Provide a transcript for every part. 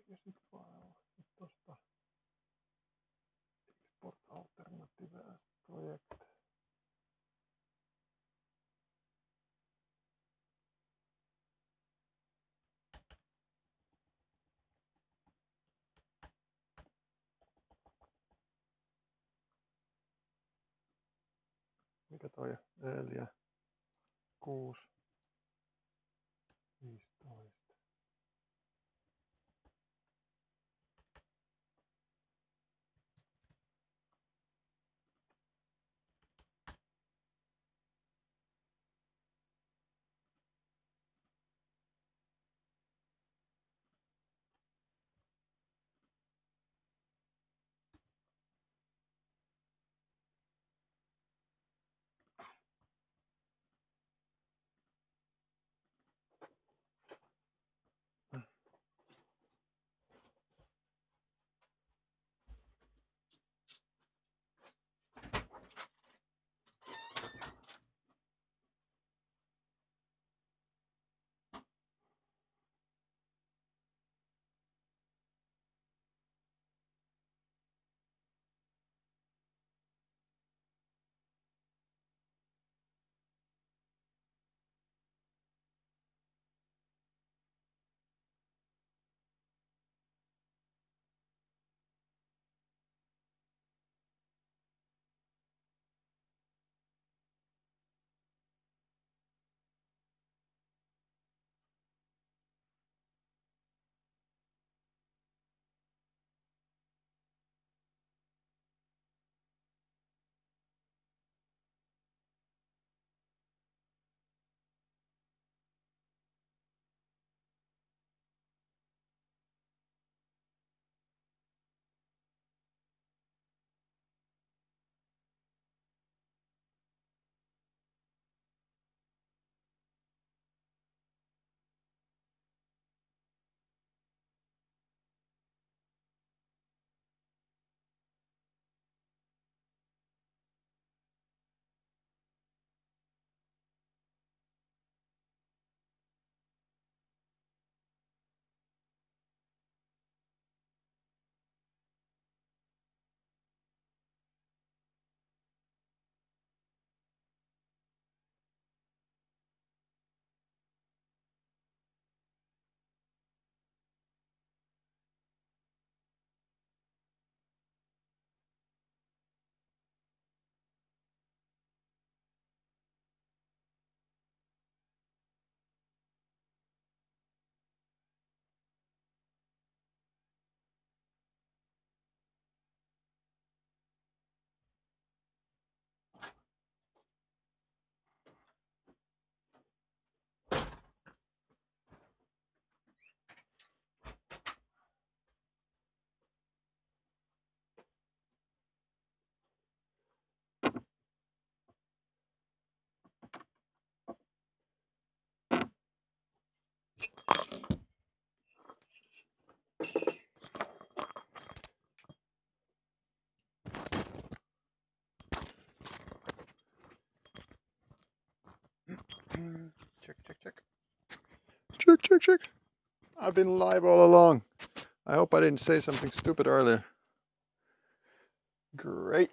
Ja sit file. Sit tosta export alternative as project. Mikä toi 4, 6, 15. Check, check, check. Check, check, check. I've been live all along. I hope I didn't say something stupid earlier. Great.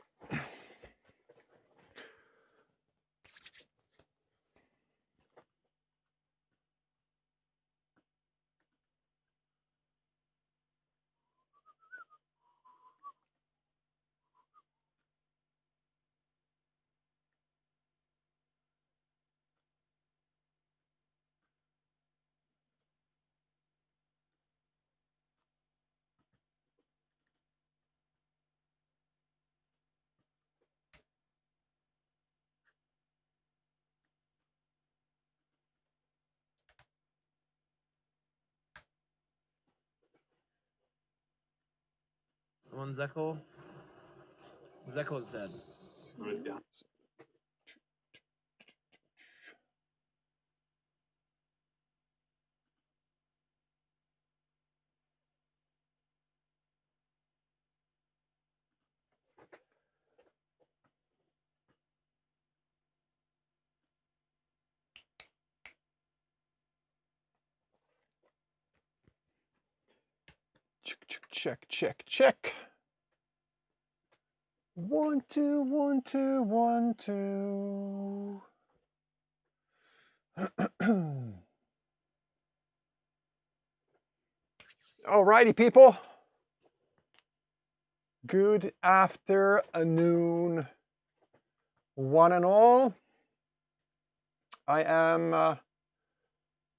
One Zeko. Zeko's dead. Yeah. Check, check, check. 1, 2, 1, 2, 1, 2. Alrighty, people. Good afternoon, one and all. I am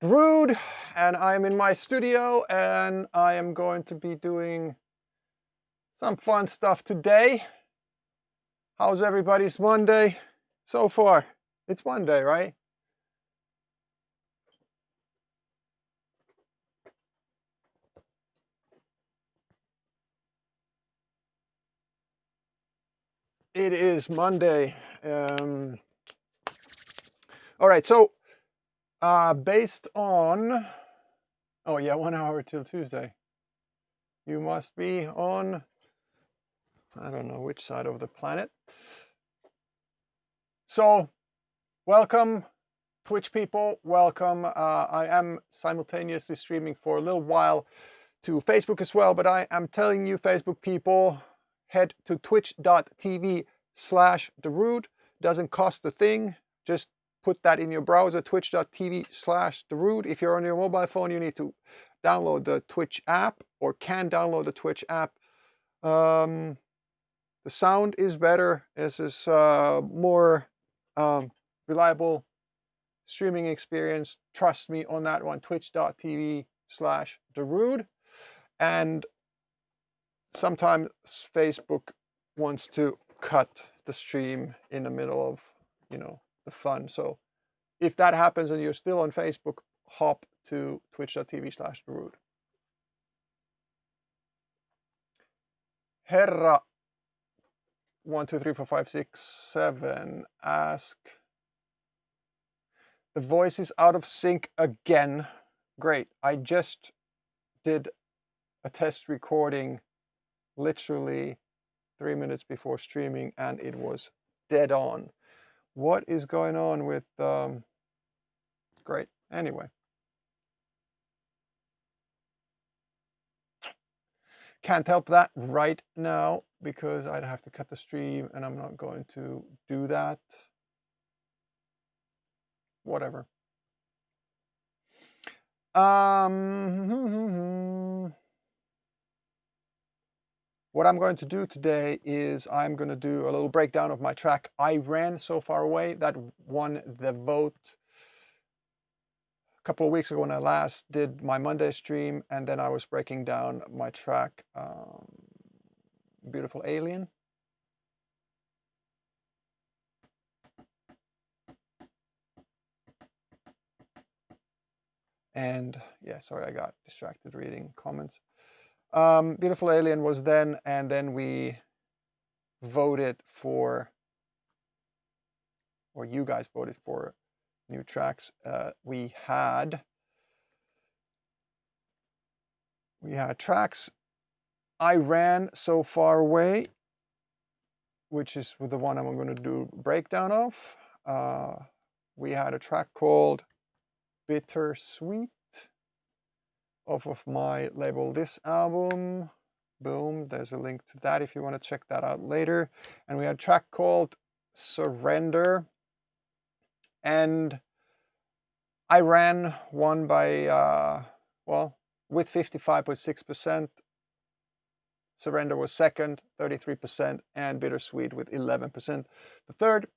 Darude, and I'm in my studio, and I am going to be doing some fun stuff today. How's everybody's Monday so far? It's Monday, right? It is Monday. All right, so based on, oh yeah, 1 hour till Tuesday. You must be on, I don't know which side of the planet. So, welcome, Twitch people, welcome. I am simultaneously streaming for a little while to Facebook as well, but I am telling you, Facebook people, head to twitch.tv/Darude. Doesn't cost a thing. Just put that in your browser, twitch.tv/Darude. If you're on your mobile phone, you need to download the Twitch app, or can download the Twitch app. The sound is better. This is more reliable streaming experience. Trust me on that one. Twitch.tv/Darude. And sometimes Facebook wants to cut the stream in the middle of, the fun. So if that happens and you're still on Facebook, hop to twitch.tv/Darude. Herra 1, 2, 3, 4, 5, 6, 7 ask, the voice is out of sync again. Great. I just did a test recording literally 3 minutes before streaming, and it was dead on. What is going on with great. Anyway, can't help that right now because I'd have to cut the stream, and I'm not going to do that. Whatever. What I'm going to do today is I'm going to do a little breakdown of my track I Ran So Far Away that won the vote a couple of weeks ago when I last did my Monday stream, and then I was breaking down my track Beautiful Alien. And yeah, sorry, I got distracted reading comments. Beautiful Alien was then, and then we voted for, or you guys voted for new tracks. We had tracks I Ran So Far Away, which is the one I'm going to do breakdown of. We had a track called Bittersweet off of my label This Album. Boom, there's a link to that if you want to check that out later. And we had a track called Surrender. And I Ran won by, with 55.6%. Surrender was second, 33%, and Bittersweet with 11%, the third.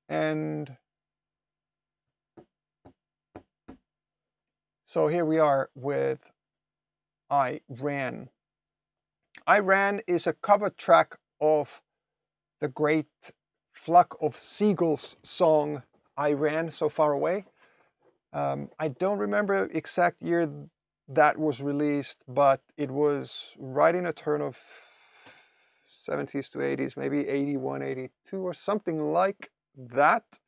And so here we are with I Ran. I Ran is a cover track of the great Flock of Seagulls song I Ran So Far Away. I don't remember exact year that was released, but it was right in a turn of 70s to 80s, maybe 81, 82 or something like that.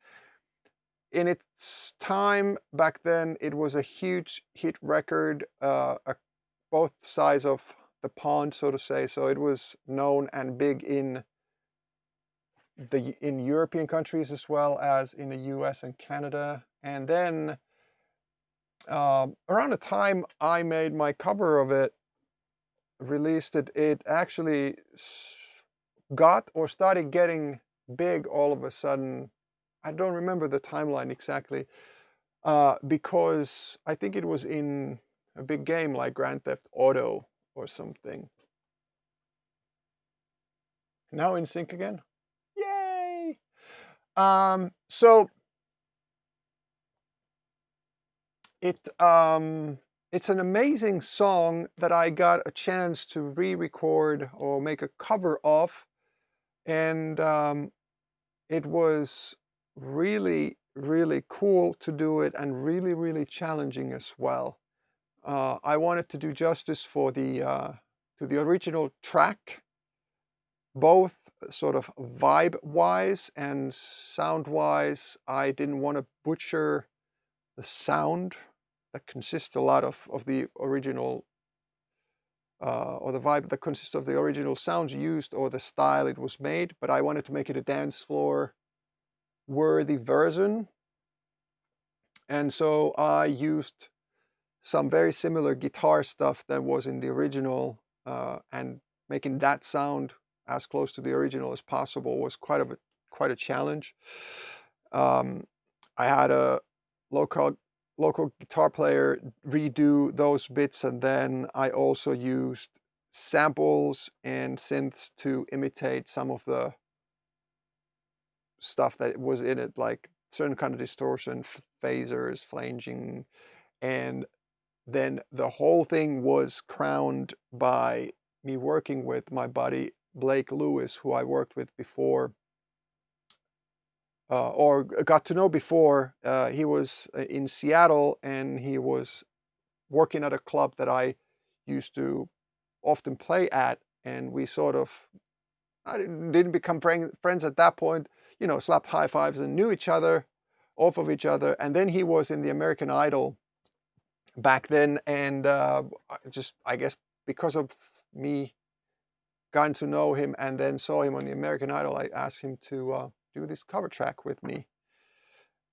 In its time back then, it was a huge hit record, both sides of the pond, so to say. So it was known and big in European countries as well as in the US and Canada. And then around the time I made my cover of it, released it, it actually got or started getting big all of a sudden. I don't remember the timeline exactly, because I think it was in a big game like Grand Theft Auto or something. Now in sync again. Yay! So it's an amazing song that I got a chance to re-record or make a cover of, and it was really, really cool to do it, and really, really challenging as well. I wanted to do justice for the to the original track, both sort of vibe-wise and sound-wise. I didn't want to butcher the sound that consists a lot of the original or the vibe that consists of the original sounds used or the style it was made, but I wanted to make it a dance floor worthy version. And so I used some very similar guitar stuff that was in the original, and making that sound as close to the original as possible was quite a challenge. Um, I had a local guitar player redo those bits, and then I also used samples and synths to imitate some of the stuff that was in it, like certain kind of distortion, phasers, flanging, and then the whole thing was crowned by me working with my buddy Blake Lewis, who I worked with before, or got to know before. He was in Seattle, and he was working at a club that I used to often play at, and we sort of I didn't become friends at that point, slapped high fives and knew each other, off of each other. And then he was in the American Idol back then, and I guess because of me gotten to know him and then saw him on the American Idol, I asked him to do this cover track with me.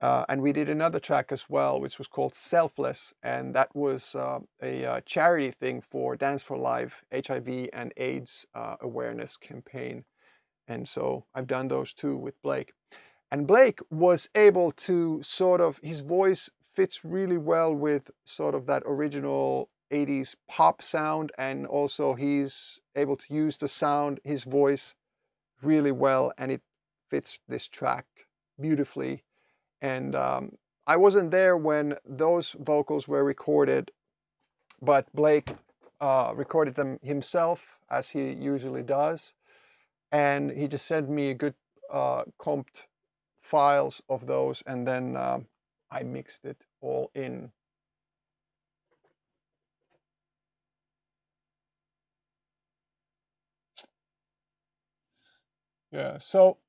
And we did another track as well, which was called Selfless, and that was a charity thing for Dance for Life HIV and AIDS awareness campaign. And so I've done those two with Blake. And Blake was able to his voice fits really well with sort of that original 80s pop sound, and also he's able to use the sound, his voice, really well, and it fits this track beautifully. And I wasn't there when those vocals were recorded, but Blake recorded them himself, as he usually does, and he just sent me a good comped files of those, and then I mixed it all in. Yeah, so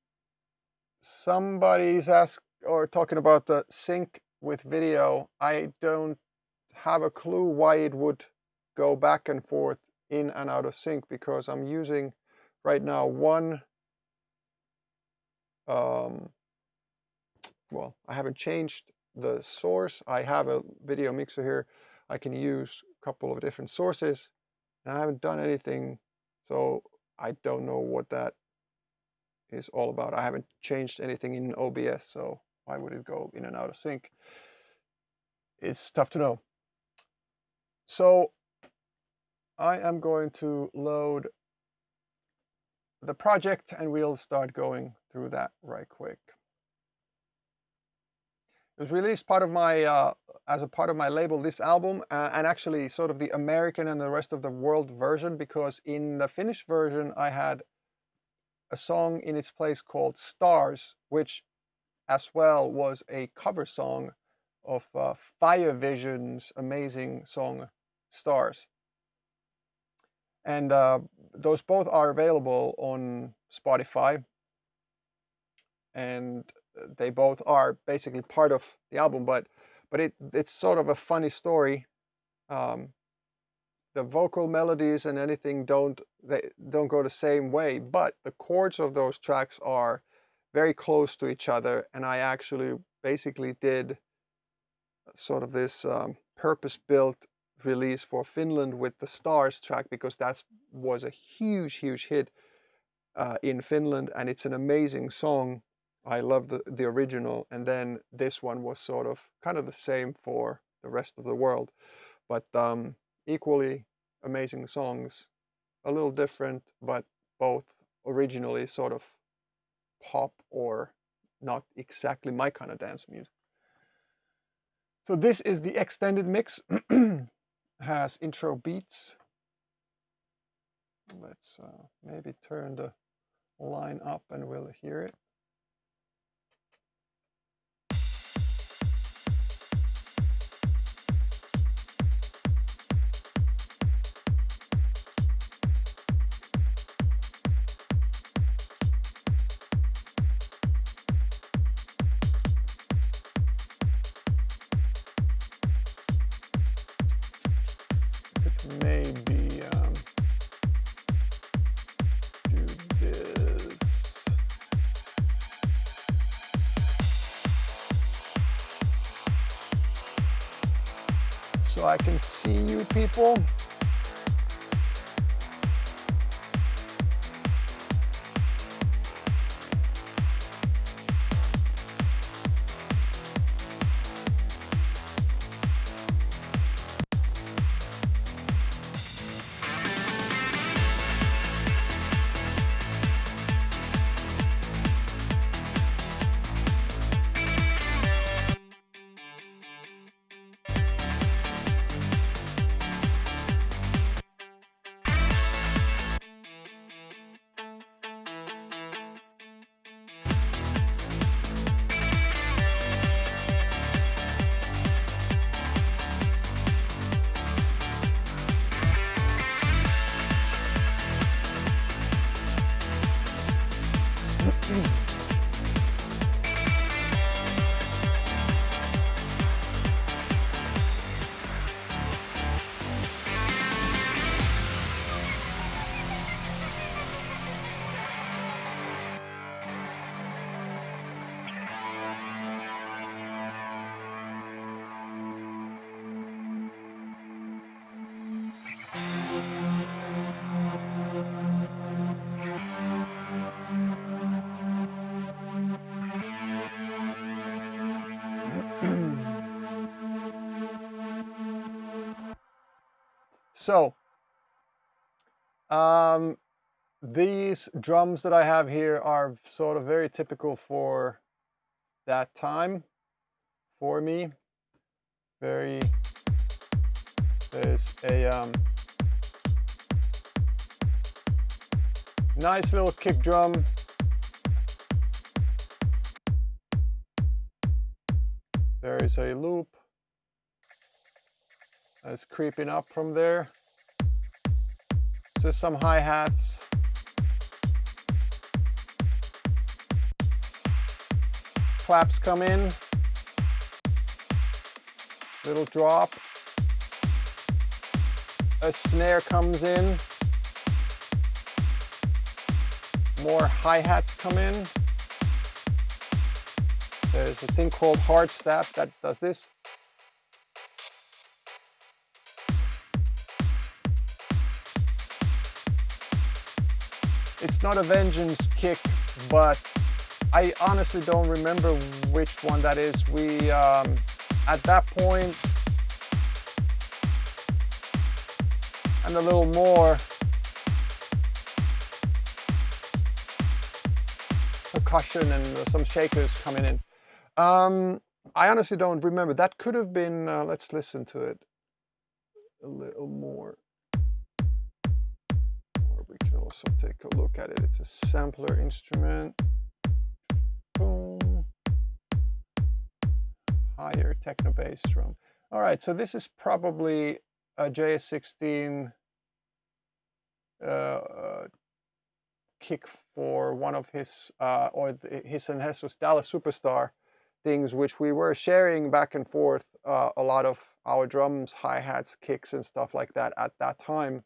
somebody's asked or talking about the sync with video. I don't have a clue why it would go back and forth in and out of sync, because I'm using right now one well, I haven't changed the source. I have a video mixer here. I can use a couple of different sources, and I haven't done anything, so I don't know what that is all about. I haven't changed anything in OBS, so why would it go in and out of sync? It's tough to know. So I am going to load the project, and we'll start going through that right quick. It was released part of my as a part of my label, this album, and actually sort of the American and the rest of the world version, because in the Finnish version I had a song in its place called Stars, which as well was a cover song of Fire Vision's amazing song Stars. And those both are available on Spotify, and they both are basically part of the album, but it's sort of a funny story. The vocal melodies and anything don't go the same way, but the chords of those tracks are very close to each other, and I actually basically did sort of this purpose-built release for Finland with the Stars track, because that was a huge hit in Finland, and it's an amazing song. I love the original, and then this one was sort of kind of the same for the rest of the world, but equally amazing songs, a little different, but both originally sort of pop or not exactly my kind of dance music. So this is the extended mix. Has intro beats. Let's maybe turn the line up and we'll hear it. Maybe do this. So I can see you people. So these drums that I have here are sort of very typical for that time for me. There's a nice little kick drum. There is a loop that's creeping up from there. Just some hi-hats. Claps come in. Little drop. A snare comes in. More hi-hats come in. There's a thing called hard staff that does this. It's not a Vengeance kick, but I honestly don't remember which one that is. We, at that point, and a little more percussion and some shakers coming in. I honestly don't remember. That could have been, let's listen to it a little more. Or we can also take a look at it. It's a sampler instrument. Boom. Higher techno bass drum. All right, so this is probably a JS16 kick for one of his, or his and Jesus Dallas Superstar things, which we were sharing back and forth a lot of our drums, hi-hats, kicks and stuff like that at that time.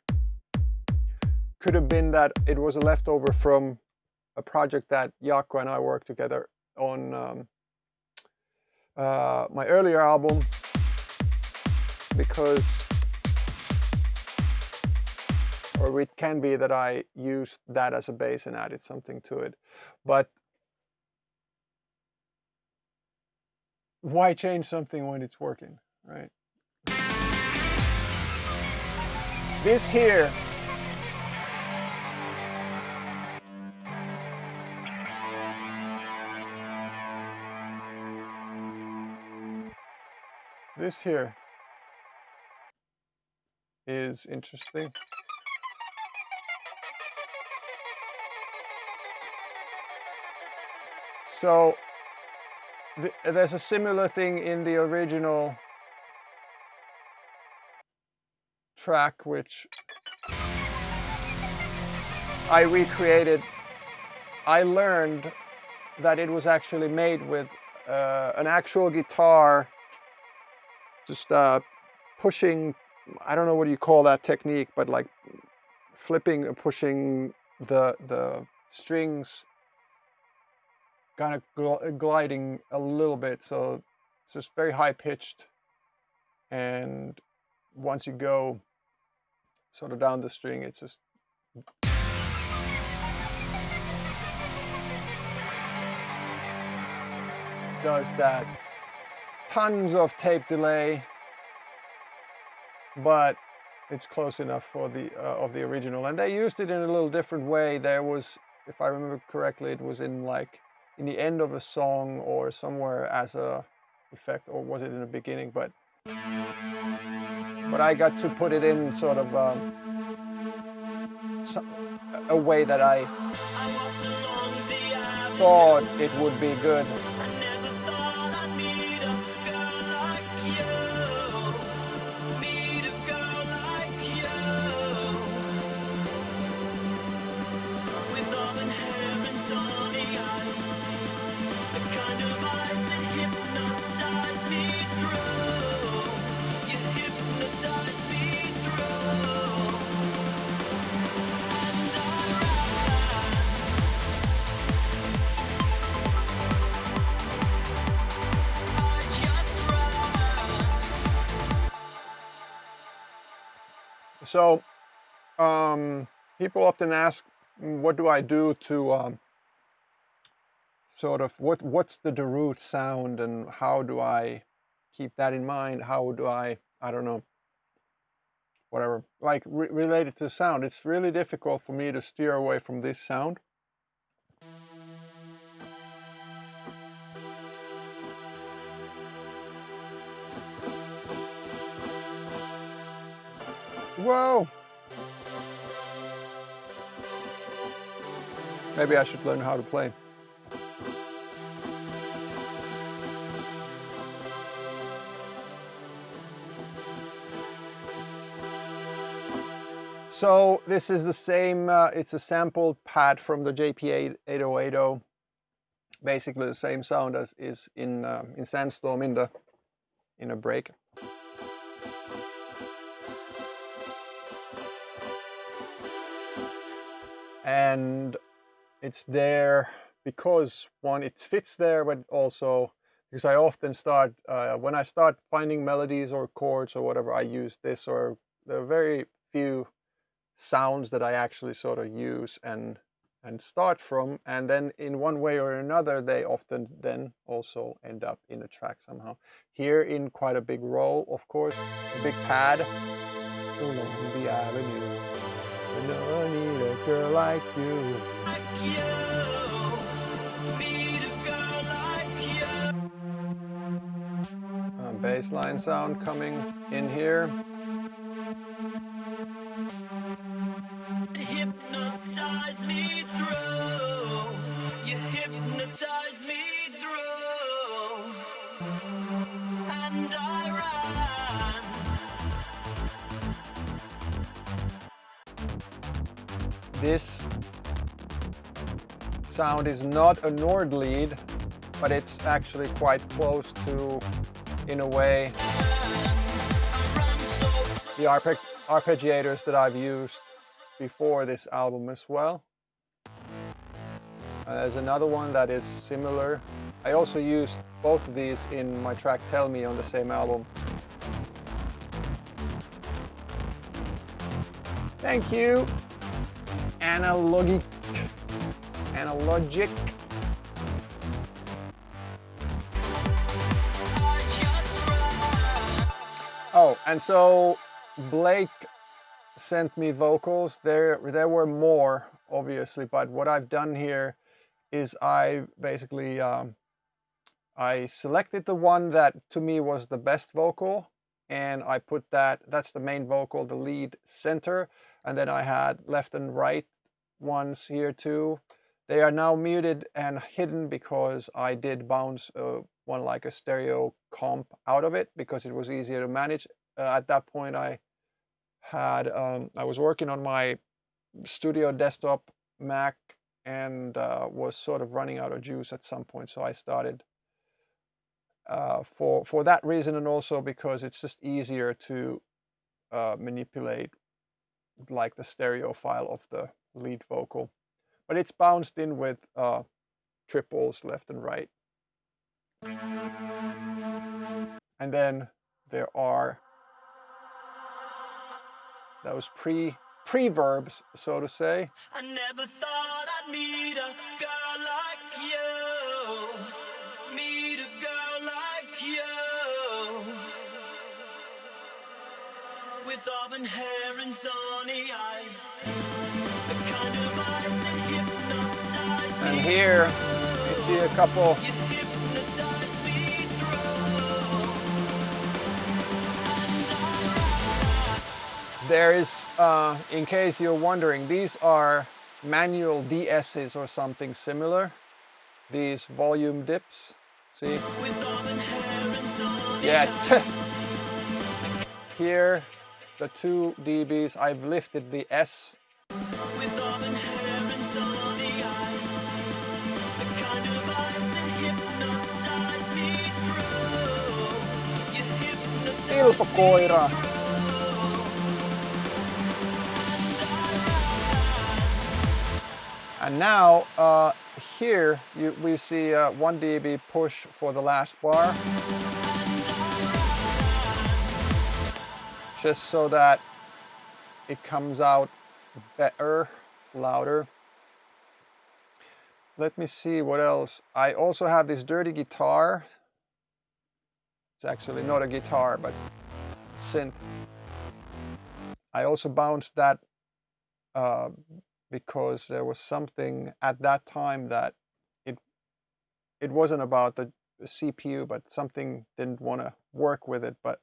Could have been that it was a leftover from a project that Jaakko and I worked together on my earlier album, because or it can be that I used that as a bass and added something to it. But why change something when it's working, right? This here is interesting. So there's a similar thing in the original track, which I recreated. I learned that it was actually made with an actual guitar, just pushing, I don't know what you call that technique, but like flipping, pushing the strings, kind of gliding a little bit, so it's just very high pitched, and once you go sort of down the string, it's just does that. Tons of tape delay, but it's close enough for the of the original, and they used it in a little different way. There was, if I remember correctly, it was in like in the end of a song or somewhere as a effect, or was it in the beginning? But I got to put it in sort of a way that I thought it would be good. So people often ask, what do I do to sort of, what's the Darude sound, and how do I keep that in mind? How do I don't know, whatever, like related to sound. It's really difficult for me to steer away from this sound. Whoa! Maybe I should learn how to play. So this is the same, it's a sampled pad from the JP 8080. Basically the same sound as is in Sandstorm in a break. And it's there because, one, it fits there, but also because I often start, when I start finding melodies or chords or whatever, I use this, or there are very few sounds that I actually sort of use and start from, and then in one way or another they often then also end up in a track somehow. Here in quite a big row, of course, a big pad. Along the avenue, and I need a girl like you. Bass line sound coming in here. Hypnotize me through. You hypnotize me through. And I ran. This sound is not a Nord lead, but it's actually quite close to, in a way, the arpeggiators that I've used before this album as well. There's another one that is similar. I also used both of these in my track Tell Me on the same album. Thank you. Analogic. Oh, and so Blake sent me vocals. There were more, obviously, but what I've done here is I basically I selected the one that to me was the best vocal, and I put that's the main vocal, the lead center, and then I had left and right ones here too. They are now muted and hidden because I did bounce one like a stereo comp out of it because it was easier to manage. At that point I was working on my studio desktop Mac and was sort of running out of juice at some point, so I started for that reason, and also because it's just easier to manipulate like the stereo file of the lead vocal, but it's bounced in with triples left and right, and then there are those pre-verbs, so to say. I never thought I'd meet a girl like you, meet a girl like you, with auburn hair and tawny eyes, the kind of eyes that hypnotize me. And here you see a couple. You hypnotize me through. There is, in case you're wondering, these are manual DSs or something similar. These volume dips. See? Yeah. Here, the 2 dBs, I've lifted the S. Ilpokoira. And now here we see 1 dB push for the last bar, just so that it comes out better, louder. Let me see what else. I also have this dirty guitar. It's actually not a guitar, but synth. I also bounced that because there was something at that time that it wasn't about the CPU, but something didn't want to work with it. But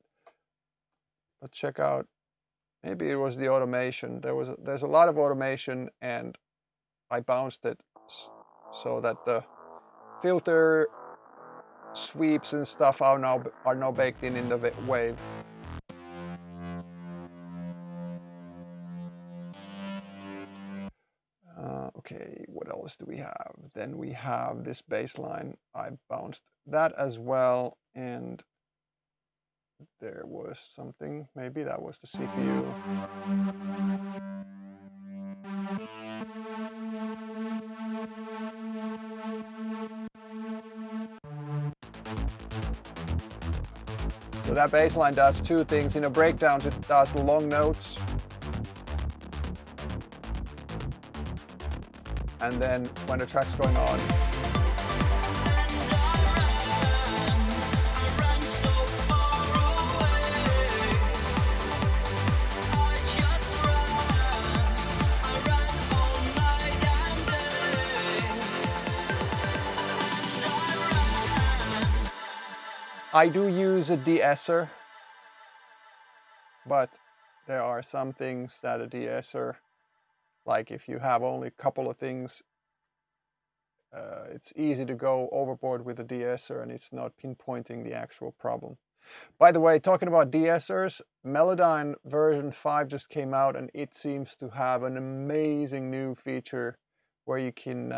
let's check out. Maybe it was the automation. There's a lot of automation, and I bounced it so that the filter sweeps and stuff are now baked in the wave. Okay, what else do we have? Then we have this bass line. I bounced that as well, and there was something, maybe that was the CPU. So that bass line does 2 things. In a breakdown, it does long notes, and then when the track's going on, I do use a de-esser, but there are some things that a de-esser, like if you have only a couple of things, it's easy to go overboard with a de-esser and it's not pinpointing the actual problem. By the way, talking about de-essers, Melodyne version 5 just came out, and it seems to have an amazing new feature where you can,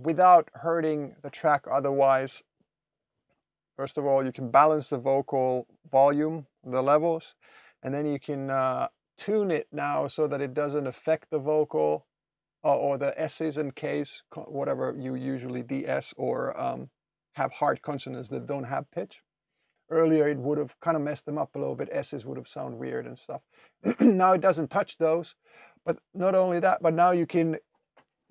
without hurting the track otherwise, first of all, you can balance the vocal volume, the levels, and then you can tune it now so that it doesn't affect the vocal or the S's and K's, whatever you usually DS or have hard consonants that don't have pitch. earlier it would have kind of messed them up a little bit. S's would have sounded weird and stuff. Now it doesn't touch those, but not only that, but now you can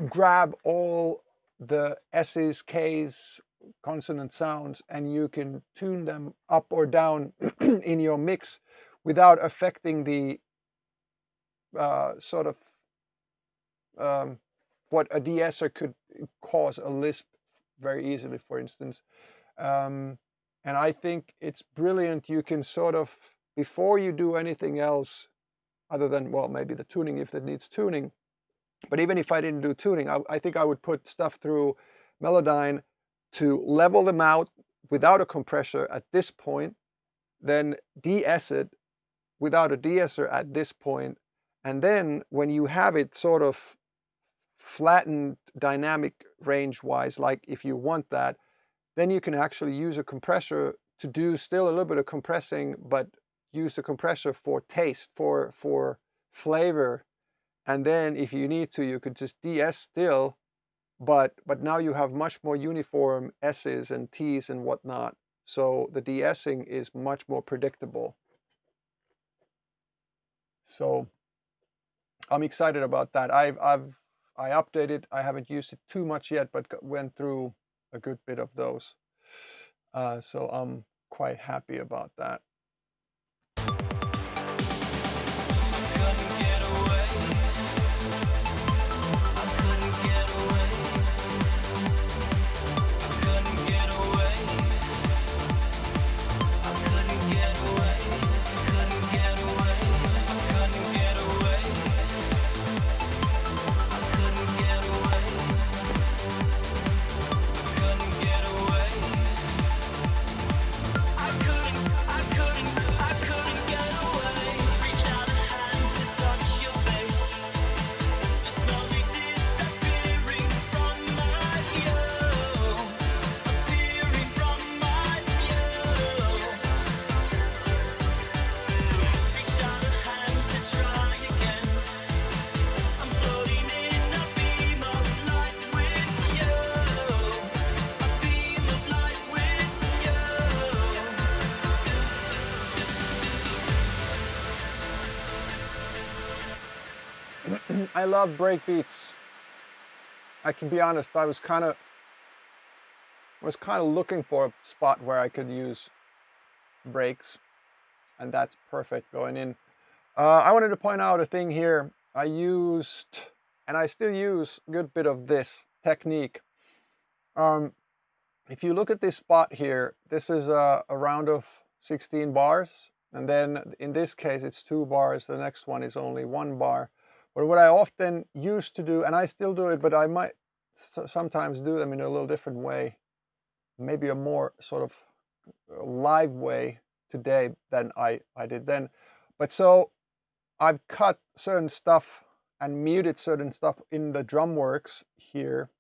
grab all the S's, K's, consonant sounds, and you can tune them up or down in your mix without affecting the sort of what a de-esser could cause a lisp very easily, for instance. And I think it's brilliant. You can sort of, before you do anything else other than, well, maybe the tuning if it needs tuning, but even if I didn't do tuning, I think I would put stuff through Melodyne to level them out without a compressor at this point, then de-ess it without a de-esser at this point, and then when you have it sort of flattened dynamic range-wise, like if you want that, then you can actually use a compressor to do still a little bit of compressing, but use the compressor for taste, for flavor. And then if you need to, you could just de-ess still, but now you have much more uniform S's and T's and whatnot. So the de-essing is much more predictable. So I'm excited about that. I updated. I haven't used it too much yet, but went through a good bit of those. So I'm quite happy about that. I love breakbeats. I can be honest, I was kind of looking for a spot where I could use breaks, and that's perfect going in. I wanted to point out a thing here. I used, and I still use, a good bit of this technique. If you look at this spot here, this is a round of 16 bars, and then in this case it's 2 bars, the next one is only 1 bar. But what I often used to do, and I still do it, but I might sometimes do them in a little different way, maybe a more sort of live way today than I did then. But so I've cut certain stuff and muted certain stuff in the drum works here.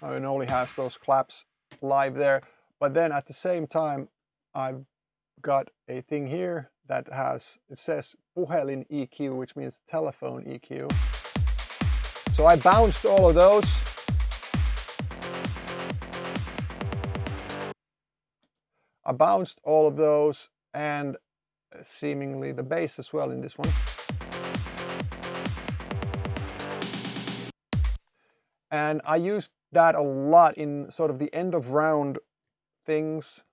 It only has those claps live there, but then at the same time I've got a thing here that has, it says puhelin EQ, which means telephone EQ. So I bounced all of those. I bounced all of those, and seemingly the bass as well in this one. And I used that a lot in sort of the end of round things,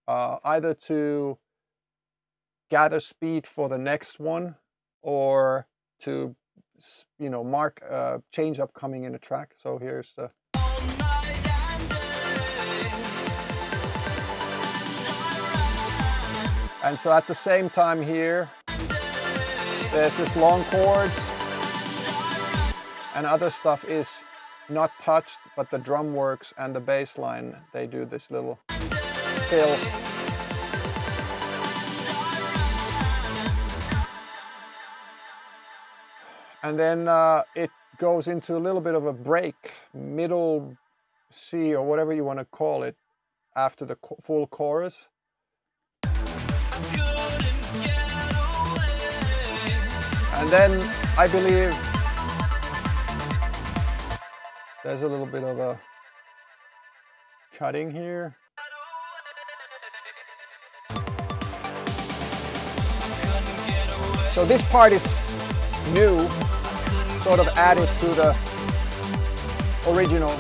either to gather speed for the next one, or to, you know, mark a change up coming in a track. So here's the. And so at the same time here, there's this long chords, and other stuff is not touched, but the drum works and the bass line, they do this little fill. And then it goes into a little bit of a break, middle C or whatever you want to call it, after the full chorus. And then I believe There's a little bit of a cutting here. So this part is new, sort of added to the original.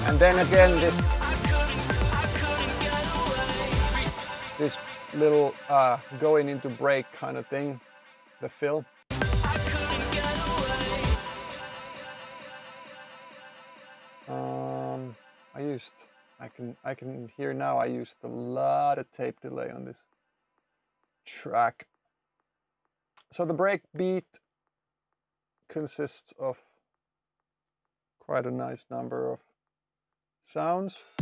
And then again, this little going into break kind of thing, the fill. I can hear now I used a lot of tape delay on this track. So the break beat consists of quite a nice number of sounds.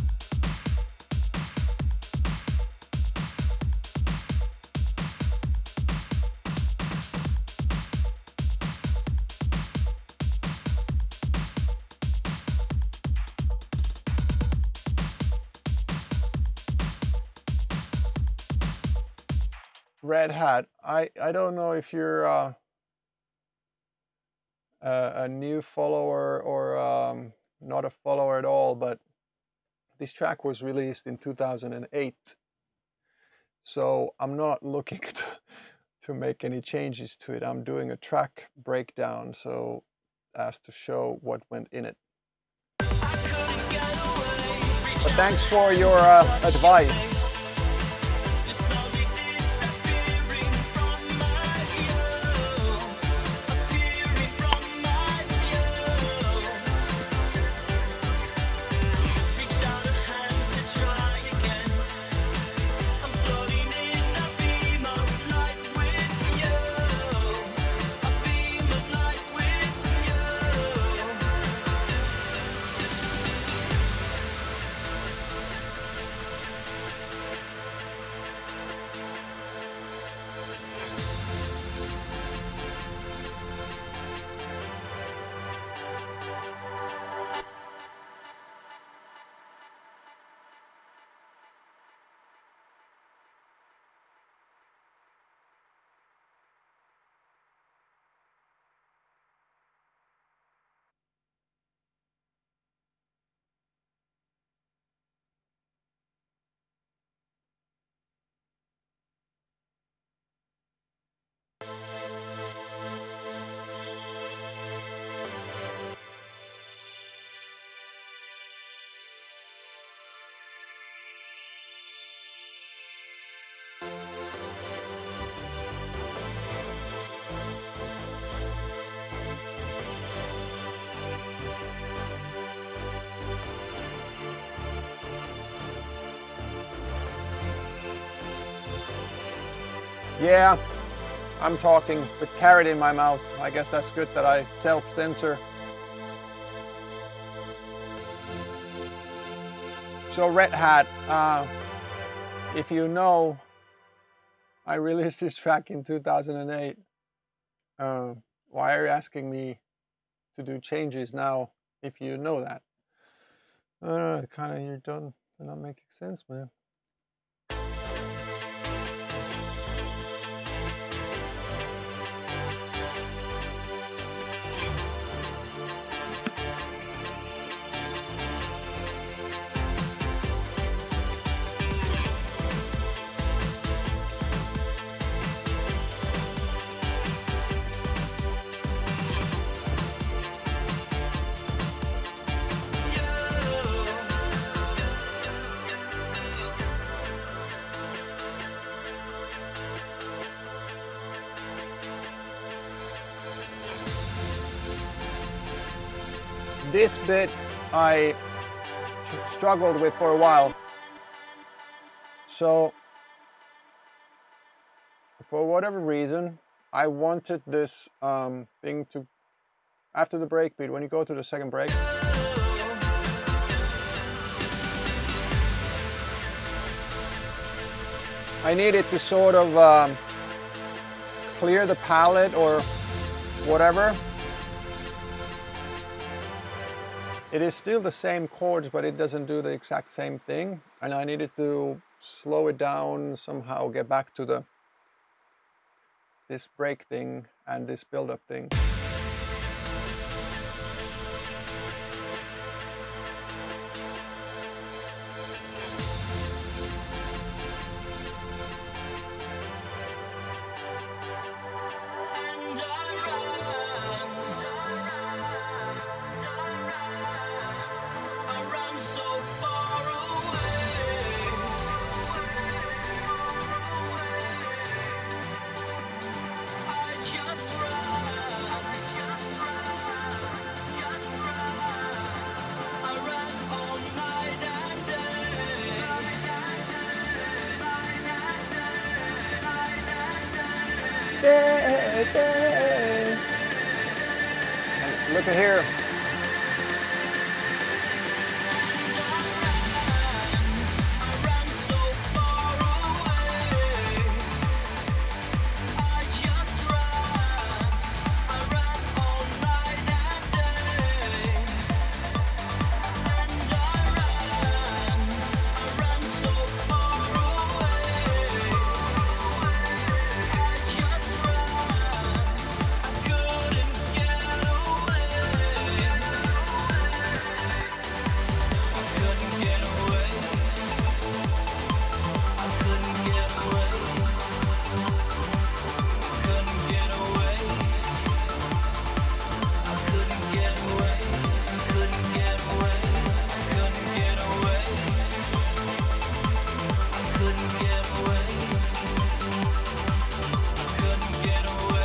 Red Hat. I don't know if you're a new follower or not a follower at all, but this track was released in 2008. So I'm not looking to make any changes to it. I'm doing a track breakdown, so as to show what went in it. But thanks for your advice. Yeah, I'm talking with carrot in my mouth. I guess that's good that I self-censor. So Red Hat, if you know, I released this track in 2008. Why are you asking me to do changes now if you know that? Kind of, you're not making sense, man. This bit I struggled with for a while. So for whatever reason, I wanted this thing to, after the break beat, when you go to the second break, I needed to sort of clear the palette or whatever. it is still the same chords, but it doesn't do the exact same thing. And I needed to slow it down somehow, get back to this break thing and this build-up thing. And I run so far away. I just run. I ran all night and And look at here. I ran so far away. I just run. I ran all night and day. And I ran so far away. I just run. I couldn't get away. I couldn't get away. I couldn't get away. Couldn't get away. I couldn't get away. Couldn't get away. Couldn't get away. I couldn't get away. I couldn't get away. I couldn't get away.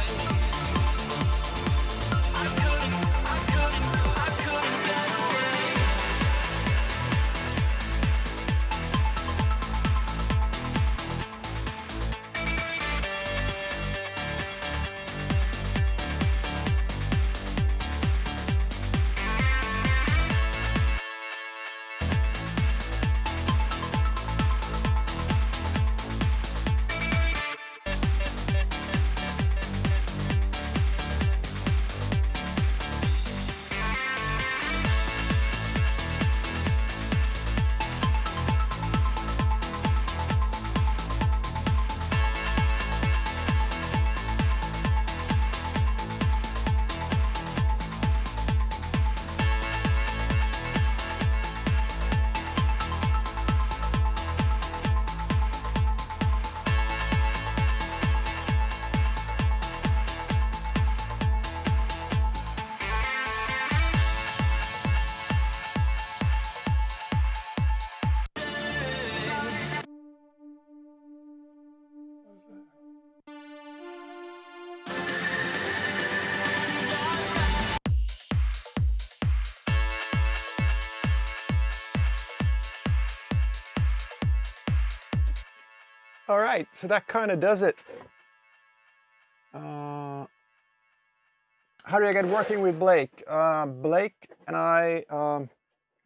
All right, so that kind of does it. How did I get working with Blake? Blake and I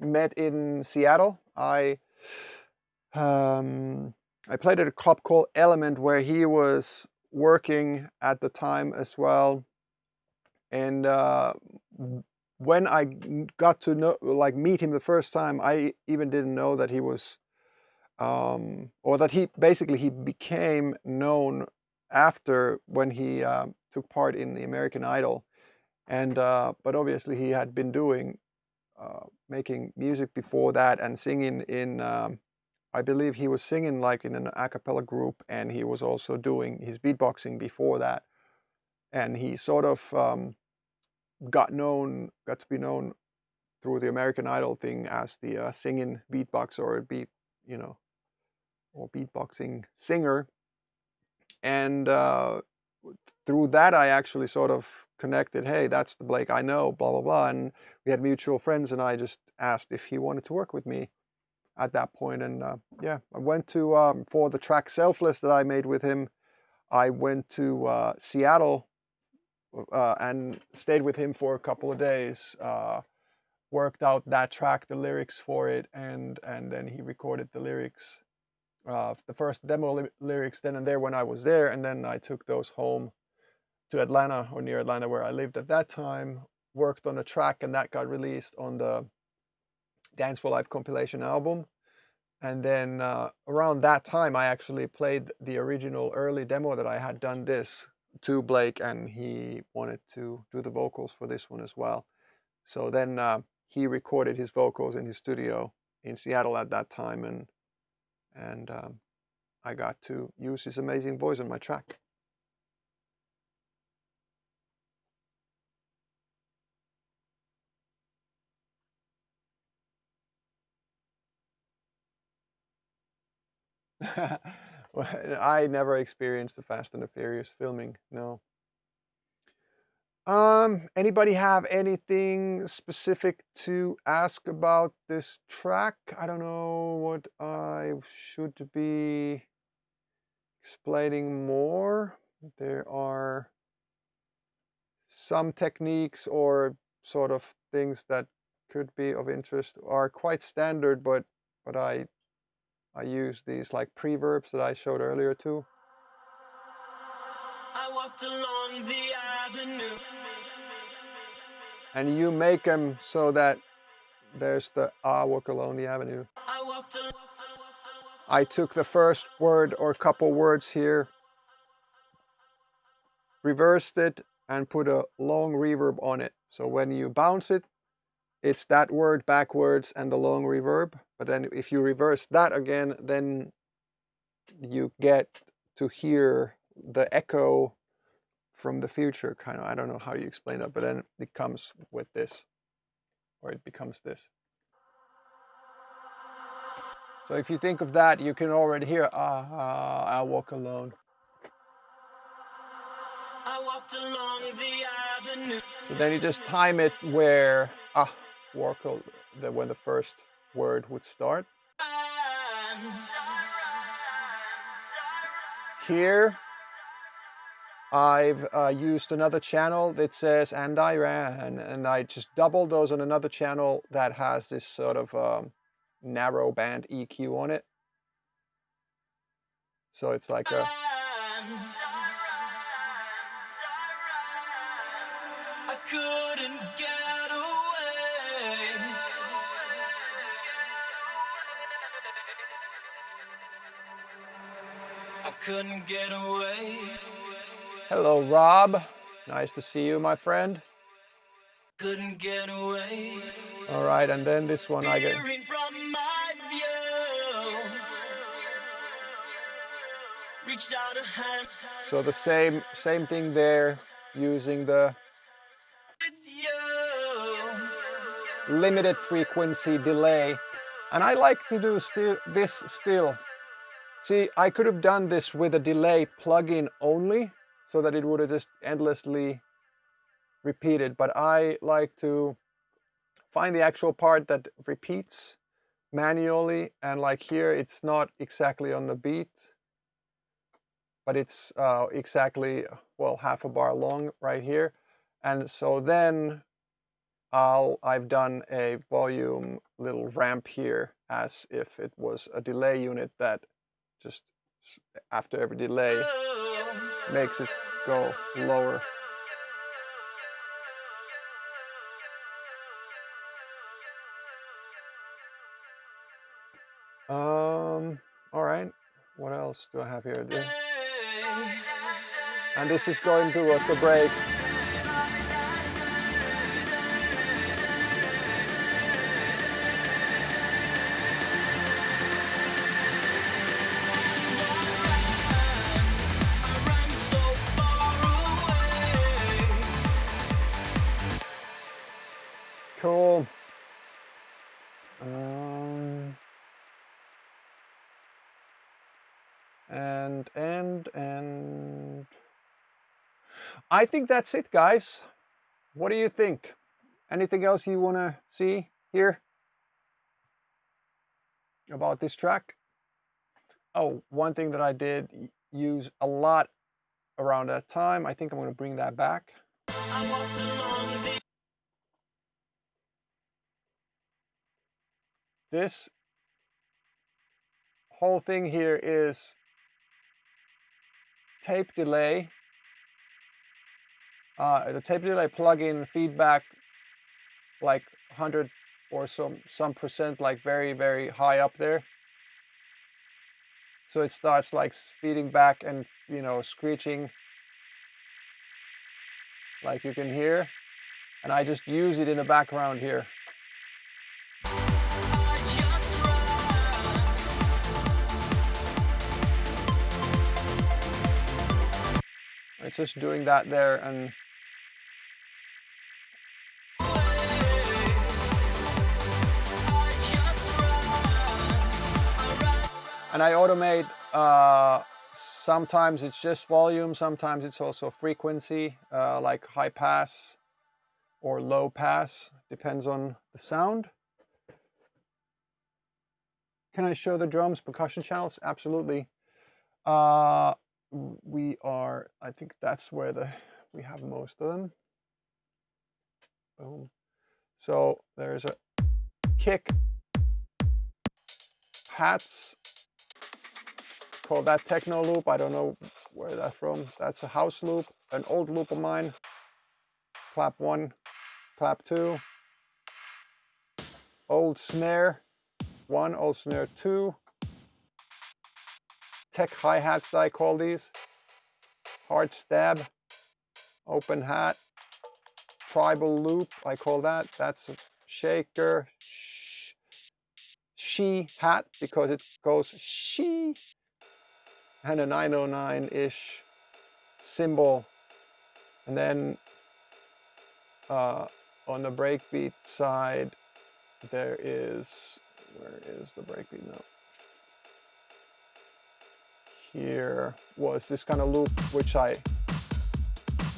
met in Seattle. I played at a club called Element where he was working at the time as well. And when I got to know, meet him the first time, I even didn't know that he was, or that he became known after when he took part in the American Idol. And but obviously he had been doing making music before that and singing in. I believe he was singing like in an a cappella group, and he was also doing his beatboxing before that. And he sort of got to be known through the American Idol thing as the singing beatboxer or or beatboxing singer. And through that, I actually sort of connected. Hey, that's the Blake I know. Blah blah blah. And we had mutual friends, and I just asked if he wanted to work with me at that point. And yeah, I went to for the track "Selfless" that I made with him. I went to Seattle and stayed with him for a couple of days. Worked out that track, the lyrics for it, and then he recorded the lyrics, the first demo lyrics then and there when I was there, and then I took those home to Atlanta or near Atlanta where I lived at that time. Worked on a track, and that got released on the Dance for Life compilation album. And then around that time, I actually played the original early demo that I had done this to Blake, and he wanted to do the vocals for this one as well. So then he recorded his vocals in his studio in Seattle at that time, and I got to use his amazing voice on my track. Well, I never experienced the Fast and the Furious filming, no. Anybody have anything specific to ask about this track? I don't know what I should be explaining more. There are some techniques or sort of things that could be of interest, are quite standard, but I use these like preverbs that I showed earlier too. I walked along the avenue. And you make them so that there's the walk along the avenue. I took the first word or couple words here, reversed it, and put a long reverb on it. So when you bounce it, it's that word backwards and the long reverb. But then if you reverse that again, then you get to hear the echo from the future, kind of. I don't know how you explain that, but then it comes with this, or it becomes this. So if you think of that, you can already hear, I walk alone. I walked along the avenue. So then you just time it where, walk when the first word would start. Here, I've used another channel that says "and I ran," and I just doubled those on another channel that has this sort of narrow band EQ on it. So it's like a... I couldn't get away. I couldn't get away. Hello, Rob. Nice to see you, my friend. Couldn't get away. All right, and then this one I get. From my view. Reached out a hand. So the same thing there, using the limited frequency delay. And I like to do this still. See, I could have done this with a delay plugin only, so that it would have just endlessly repeated. But I like to find the actual part that repeats manually. And like here, it's not exactly on the beat, but it's exactly, well, half a bar long right here. And so then I've done a volume little ramp here as if it was a delay unit that just after every delay makes it go lower. All right, what else do I have here? And this is going towards the break. Cool. And I think that's it, guys. What do you think? Anything else you want to see here about this track? Oh, one thing that I did use a lot around that time, I think I'm going to bring that back. This whole thing here is tape delay. The tape delay plugin feedback like 100 or some percent like very, very high up there. So it starts like speeding back and, you know, screeching like you can hear. And I just use it in the background here. It's just doing that there, and I automate, sometimes it's just volume, sometimes it's also frequency, like high pass or low pass, depends on the sound. Can I show the drums percussion channels? Absolutely. We are, I think that's where we have most of them. Boom. So there's a kick, hats, call that techno loop. I don't know where that's from. That's a house loop, an old loop of mine. Clap 1, clap 2. Old snare 1, old snare 2. Tech hi-hats, I call these. Hard stab, open hat, tribal loop, I call that. That's a shaker, she hat, because it goes she, and a 909-ish cymbal. And then on the breakbeat side, there is, where is the breakbeat now? Here was this kind of loop, which I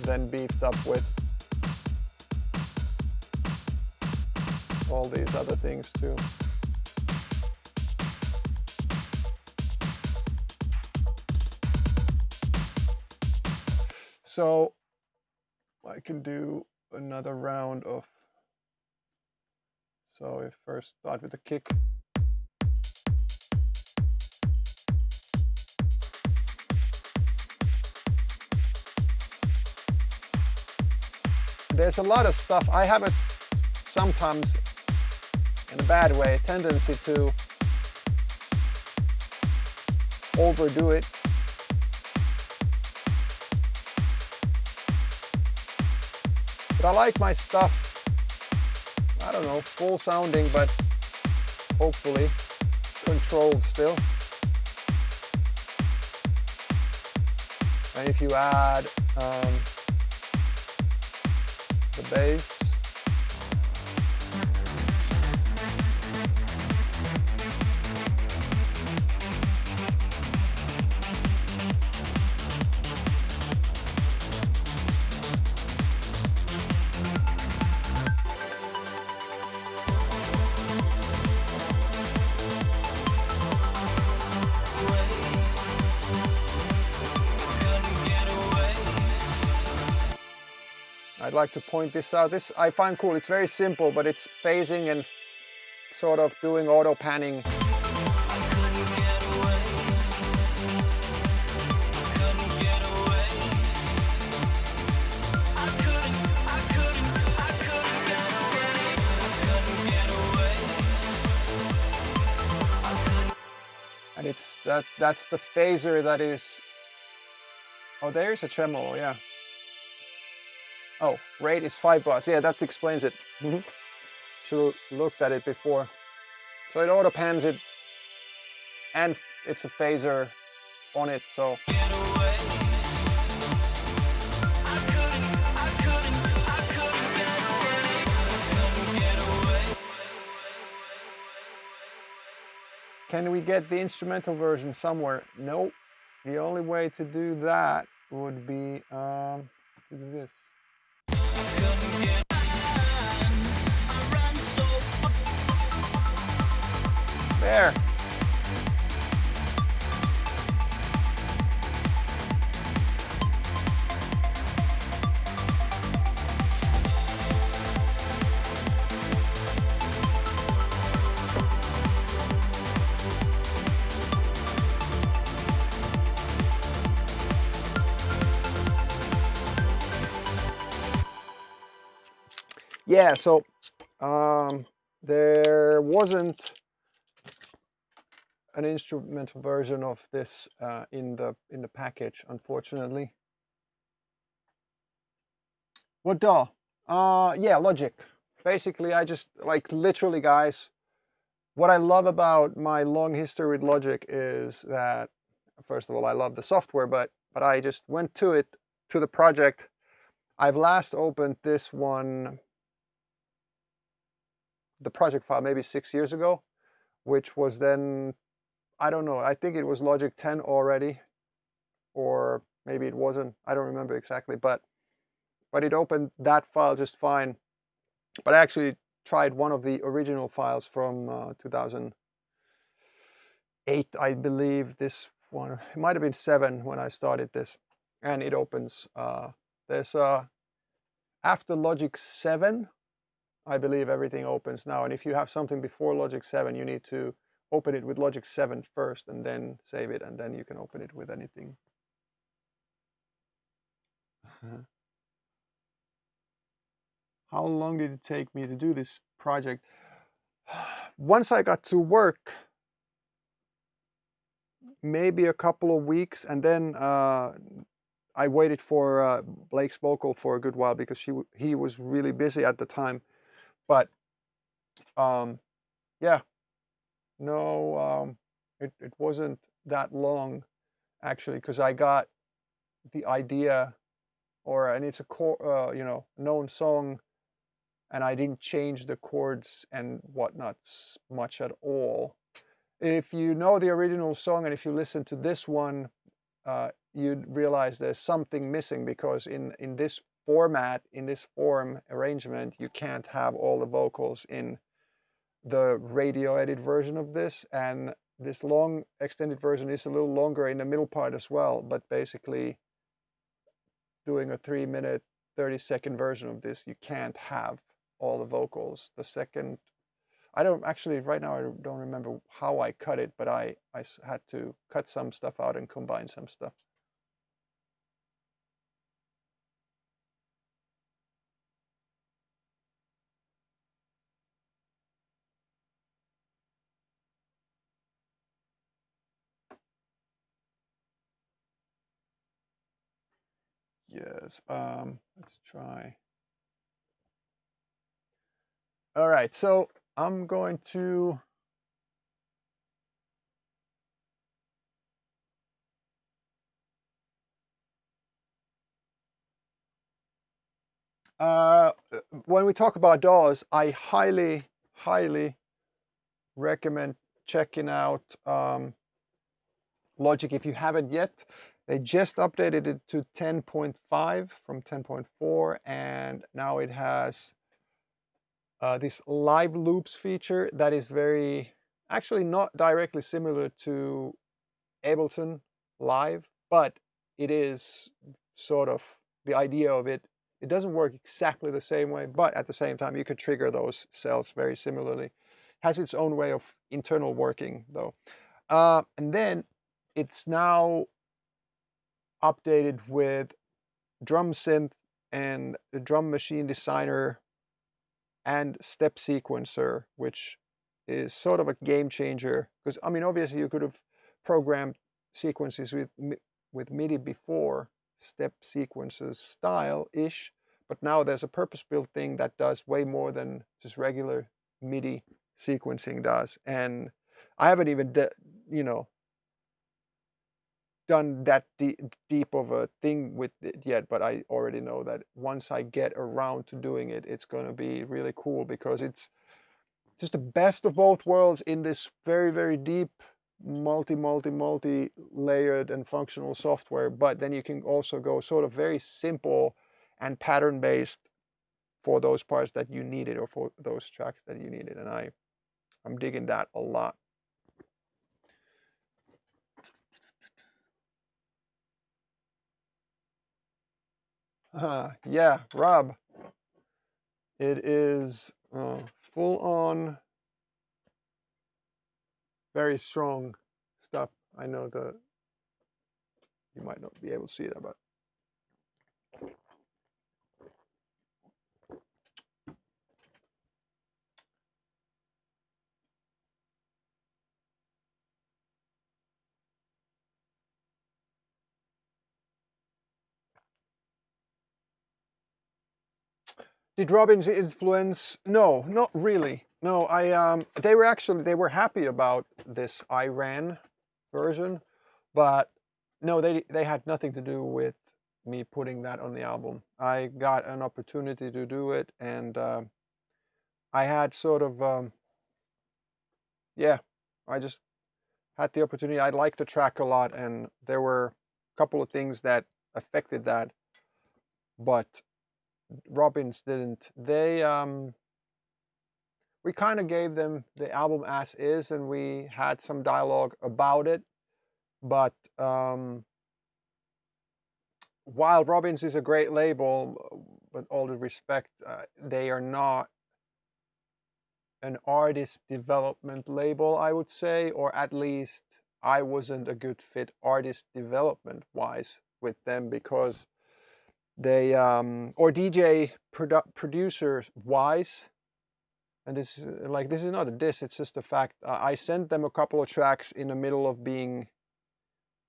then beefed up with all these other things too. So I can do another round of, so if first start with the kick. There's a lot of stuff. I have a sometimes, in a bad way, tendency to overdo it. But I like my stuff, I don't know, full sounding, but hopefully controlled still. And if you add the bass, I'd like to point this out. This I find cool. It's very simple, but it's phasing and sort of doing auto panning. And it's that's the phaser that is. Oh, there's a tremolo, yeah. Oh, rate is 5 bars. Yeah, that explains it. Should have looked at it before. So it auto pans it, and it's a phaser on it. So can we get the instrumental version somewhere? No. The only way to do that would be to do this. There. Yeah, so there wasn't an instrumental version of this in the package, unfortunately. What DAW? Yeah, Logic. Basically, I just like literally, guys. What I love about my long history with Logic is that, first of all, I love the software, but I just went to the project. I've last opened this one, the project file, maybe 6 years ago, which was then, I don't know, I think it was Logic 10 already, or maybe it wasn't. I don't remember exactly, but it opened that file just fine. But I actually tried one of the original files from 2008, I believe. This one, it might have been 7 when I started this, and it opens. There's after Logic 7, I believe everything opens now. And if you have something before Logic 7, you need to open it with Logic 7 first, and then save it, and then you can open it with anything. How long did it take me to do this project? Once I got to work, maybe a couple of weeks, and then I waited for Blake's vocal for a good while because he was really busy at the time. But yeah, no, it wasn't that long actually, because I got the idea, and it's a you know, known song, and I didn't change the chords and whatnot much at all. If you know the original song and if you listen to this one, you'd realize there's something missing, because in this format, in this form arrangement, you can't have all the vocals in the radio edit version of this, and this long extended version is a little longer in the middle part as well. But basically, doing a 3-minute 30-second version of this, you can't have all the vocals. The second, I don't actually right now, I don't remember how I cut it, but I had to cut some stuff out and combine some stuff. Yes, let's try. All right, so I'm going to when we talk about DAWs, I highly recommend checking out Logic if you haven't yet. They just updated it to 10.5 from 10.4, and now it has this live loops feature that is actually not directly similar to Ableton Live, but it is sort of the idea of it. It doesn't work exactly the same way, but at the same time, you could trigger those cells very similarly. Has its own way of internal working, though. And then it's now updated with drum synth and the drum machine designer and step sequencer, which is sort of a game changer. Because I mean, obviously, you could have programmed sequences with MIDI before, step sequences style-ish, but now there's a purpose-built thing that does way more than just regular MIDI sequencing does. And I haven't even you know, done that deep of a thing with it yet, but I already know that once I get around to doing it, it's going to be really cool, because it's just the best of both worlds in this very deep multi layered and functional software. But then you can also go sort of very simple and pattern based for those parts that you need it, or for those tracks that you need it. And I'm digging that a lot. Yeah, Rob, it is full on very strong stuff. I know you might not be able to see that, but Did Robin's influence? No, not really. No, they were happy about this I ran version, but no, they had nothing to do with me putting that on the album. I got an opportunity to do it, and I had sort of yeah, I just had the opportunity. I liked the track a lot, and there were a couple of things that affected that, but Robbins didn't. We kind of gave them the album as is, and we had some dialogue about it. But while Robbins is a great label, with all due respect, they are not an artist development label, I would say, or at least I wasn't a good fit artist development wise with them, because they or DJ producers wise. And this is not a diss, it's just a fact. I sent them a couple of tracks in the middle of being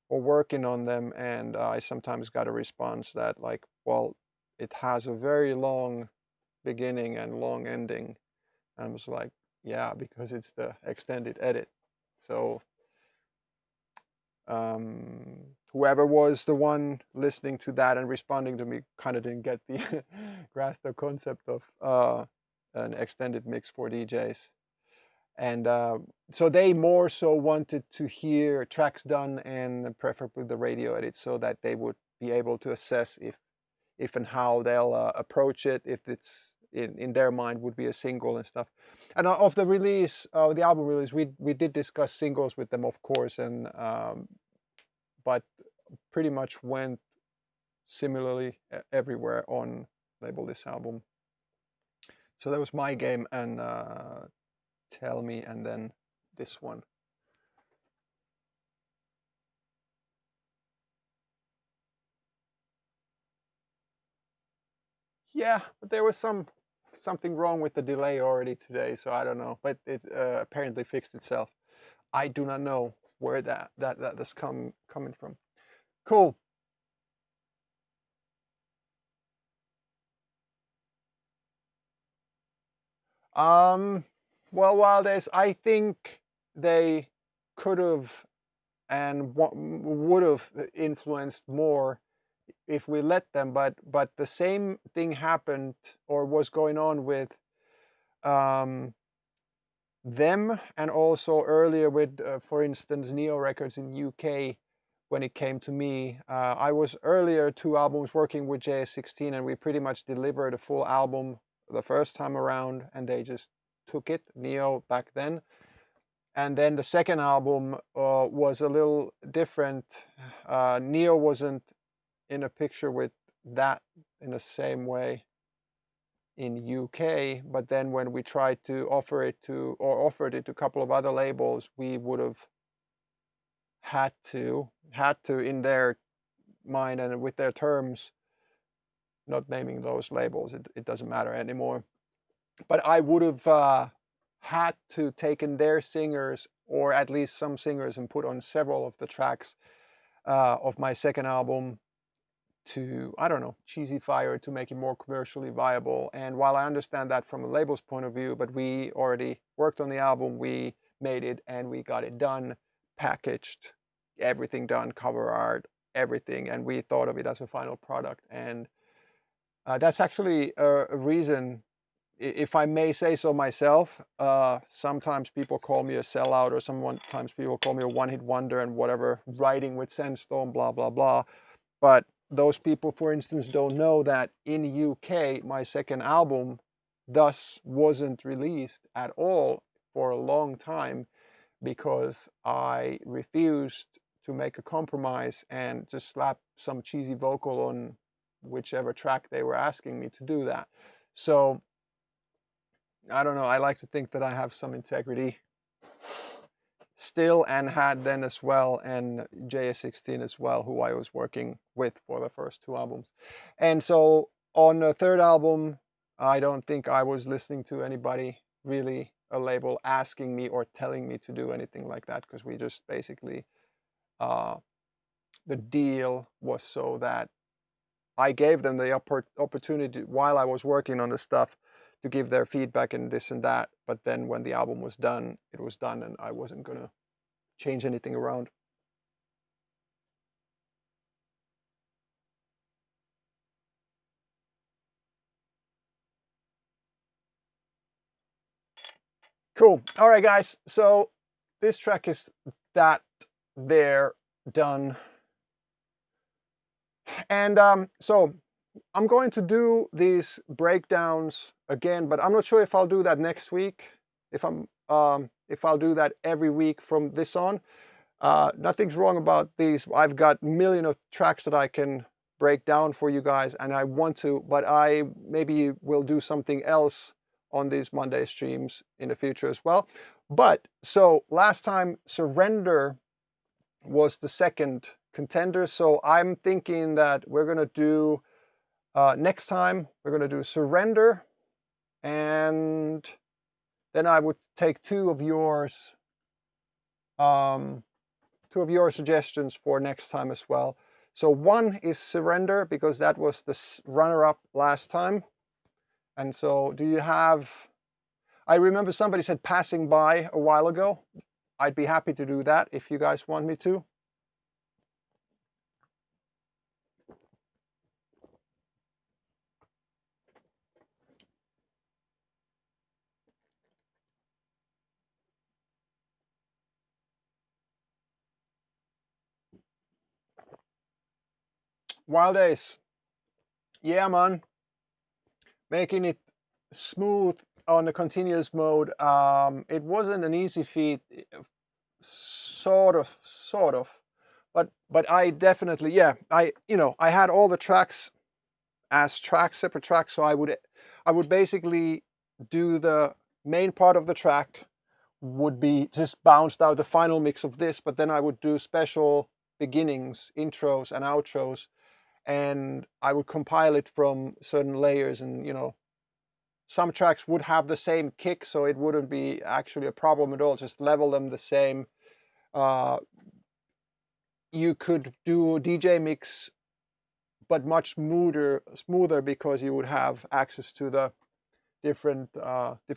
or working on them, and I sometimes got a response that like, well, it has a very long beginning and long ending. And I was like, yeah, because it's the extended edit. So whoever was the one listening to that and responding to me kind of didn't get the grasp the concept of an extended mix for DJs. And so they more so wanted to hear tracks done and preferably the radio edit, so that they would be able to assess if and how they'll approach it, if it's in their mind would be a single and stuff. And of the release, the album release, we did discuss singles with them, of course, and but pretty much went similarly everywhere on Label This Album. So that was My Game and Tell Me, and then this one. Yeah, but there was something wrong with the delay already today, so I don't know. But it apparently fixed itself. I do not know where that's coming from. Cool. Well, Wildes, I think they could have and would have influenced more if we let them, but the same thing happened or was going on with them, and also earlier with, for instance, Neo Records in UK. When it came to me, I was earlier 2 albums working with JS16, and we pretty much delivered a full album the first time around, and they just took it, Neo back then. And then the second album was a little different. Neo wasn't in a picture with that in the same way in UK, but then when we tried to offered it to a couple of other labels, we would have had to in their mind and with their terms, not naming those labels, it doesn't matter anymore, but I would have had to taken their singers, or at least some singers, and put on several of the tracks of my second album to, I don't know, cheesy fire, to make it more commercially viable. And while I understand that from a label's point of view, but we already worked on the album, we made it, and we got it done, packaged, everything done, cover art, everything, and we thought of it as a final product. And that's actually a reason, if I may say so myself, sometimes people call me a sellout, or sometimes people call me a one-hit wonder and whatever, writing with Sandstorm, blah, blah, blah. But those people, for instance, don't know that in UK, my second album thus wasn't released at all for a long time, because I refused to make a compromise and just slap some cheesy vocal on whichever track they were asking me to do that. So I don't know, I like to think that I have some integrity still, and had then as well, and JS16 as well, who I was working with for the first 2 albums. And so on the third album, I don't think I was listening to anybody really, a label, asking me or telling me to do anything like that, because we just basically the deal was so that I gave them the opportunity while I was working on the stuff to give their feedback and this and that. But then when the album was done, it was done, and I wasn't gonna change anything around. Cool. All right, guys. So this track is that there done. And so I'm going to do these breakdowns again, but I'm not sure if I'll do that next week. If I'll do that every week from this on. Nothing's wrong about these. I've got a million of tracks that I can break down for you guys, and I want to, but I maybe will do something else on these Monday streams in the future as well. But so last time Surrender was the second contender, so I'm thinking that we're gonna do next time we're gonna do Surrender, and then I would take two of your suggestions for next time as well. So one is Surrender, because that was the runner-up last time. And so do you have, I remember somebody said Passing By a while ago. I'd be happy to do that if you guys want me to. Wild Days. Yeah, man. Making it smooth on the continuous mode. It wasn't an easy feat, sort of. But I definitely, yeah, I had all the tracks as separate tracks, so I would basically do the main part of the track would be just bounced out the final mix of this, but then I would do special beginnings, intros and outros, and I would compile it from certain layers, and some tracks would have the same kick, so it wouldn't be actually a problem at all. Just level them the same. You could do a DJ mix, but much smoother, because you would have access to the different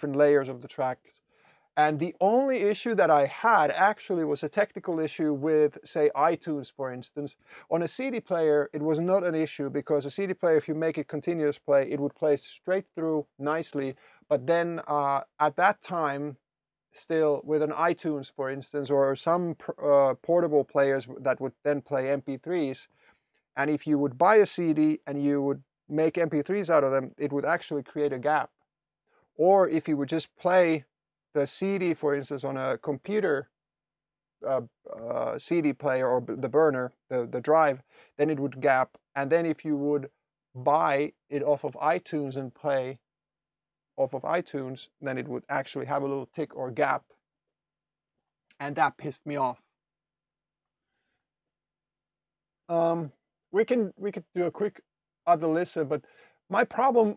layers of the tracks. And the only issue that I had actually was a technical issue with, say, iTunes, for instance. On a CD player, it was not an issue, because a CD player, if you make it continuous play, it would play straight through nicely. But then at that time, still with an iTunes, for instance, or some portable players that would then play MP3s, and if you would buy a CD and you would make MP3s out of them, it would actually create a gap. Or if you would just play the CD, for instance, on a computer CD player or the burner, the drive, then it would gap. And then if you would buy it off of iTunes and play off of iTunes, then it would actually have a little tick or gap. And that pissed me off. We could do a quick other listen, but my problem,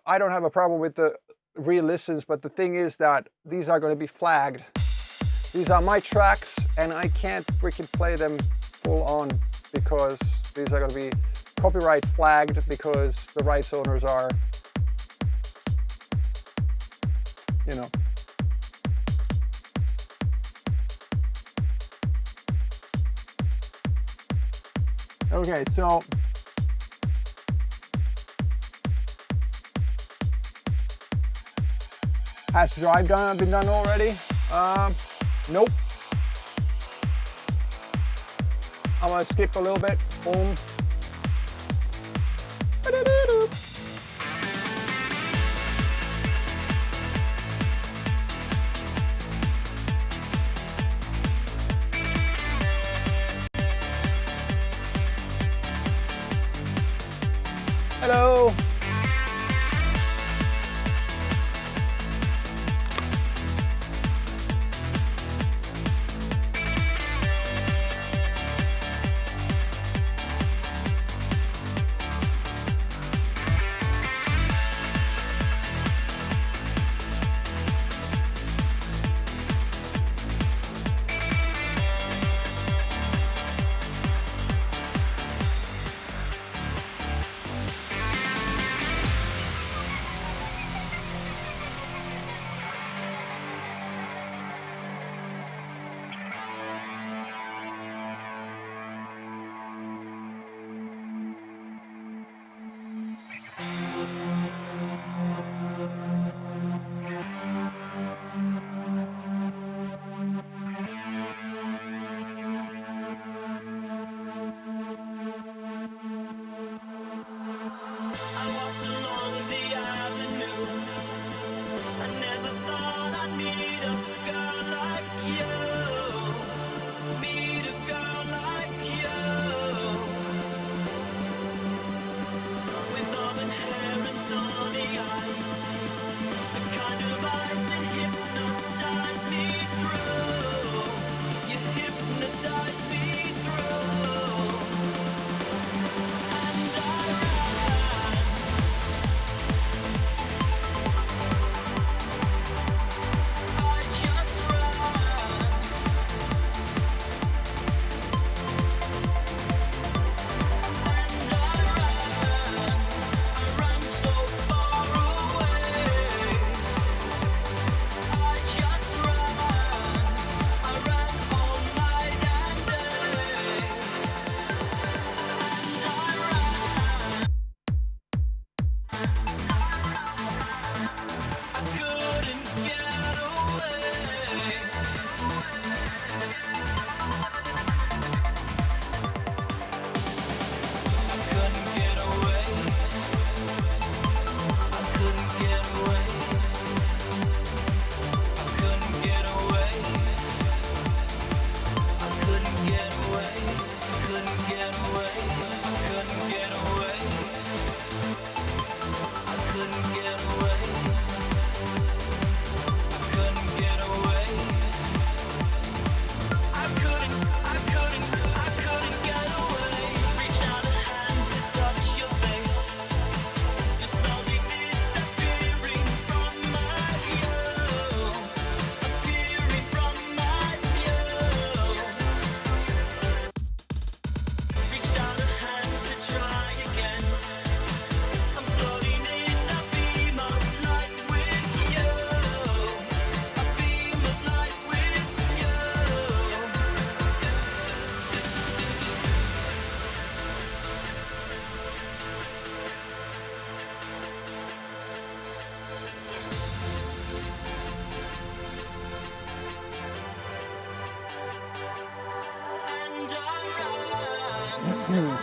I don't have a problem with the re-listens, but the thing is that these are going to be flagged. These are my tracks, and I can't freaking play them full on, because these are going to be copyright flagged, because the rights owners are, Okay, so has drive been done already? Nope. I'm gonna skip a little bit. Boom. Hello.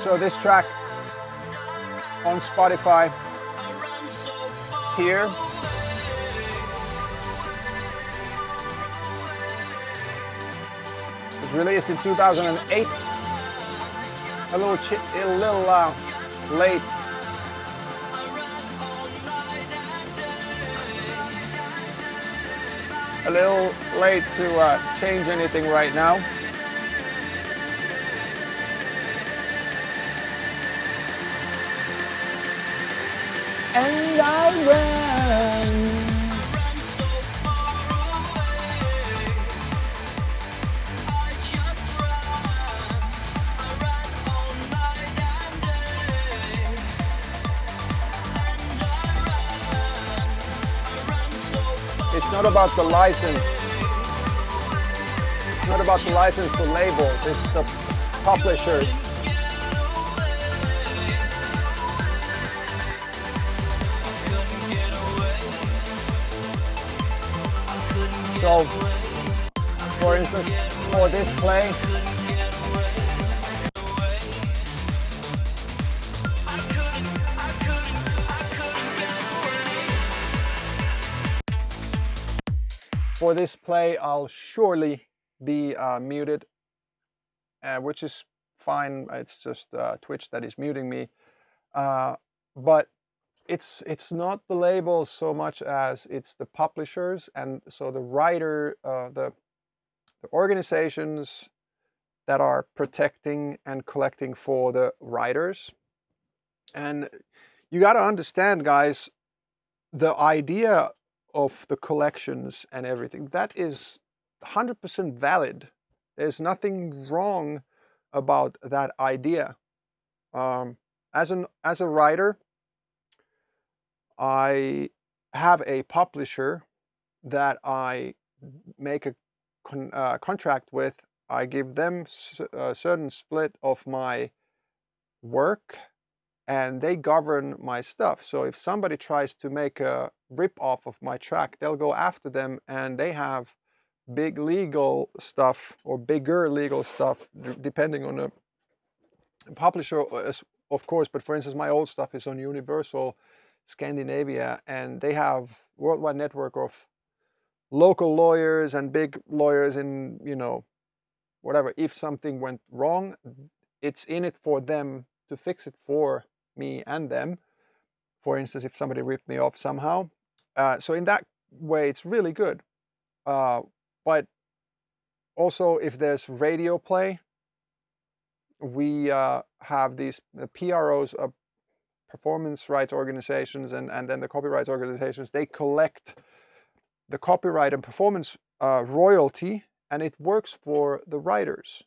So this track on Spotify is here. It was released in 2008. A little late. A little late to change anything right now. And I ran so far away. I just ran. I ran all night and day. And I ran so far. It's not about the license. It's not about the license for labels. It's the publishers. So, for instance, for this play, I'll surely be muted, which is fine. It's just Twitch that is muting me, but it's not the label so much as it's the publishers, and so the writer, the organizations that are protecting and collecting for the writers. And you got to understand, guys, the idea of the collections and everything, that is 100% valid. There's nothing wrong about that idea. As a writer, I have a publisher that I make a contract with. I give them a certain split of my work, and they govern my stuff. So if somebody tries to make a rip-off of my track, they'll go after them, and they have big legal stuff, or bigger legal stuff, depending on the publisher, of course. But for instance, my old stuff is on Universal Scandinavia, and they have worldwide network of local lawyers and big lawyers in, whatever. If something went wrong, it's in it for them to fix it for me and them. For instance, if somebody ripped me off somehow. So in that way, it's really good. But also, if there's radio play, we have these PROs, performance rights organizations, and then the copyright organizations. They collect the copyright and performance royalty, and it works for the writers.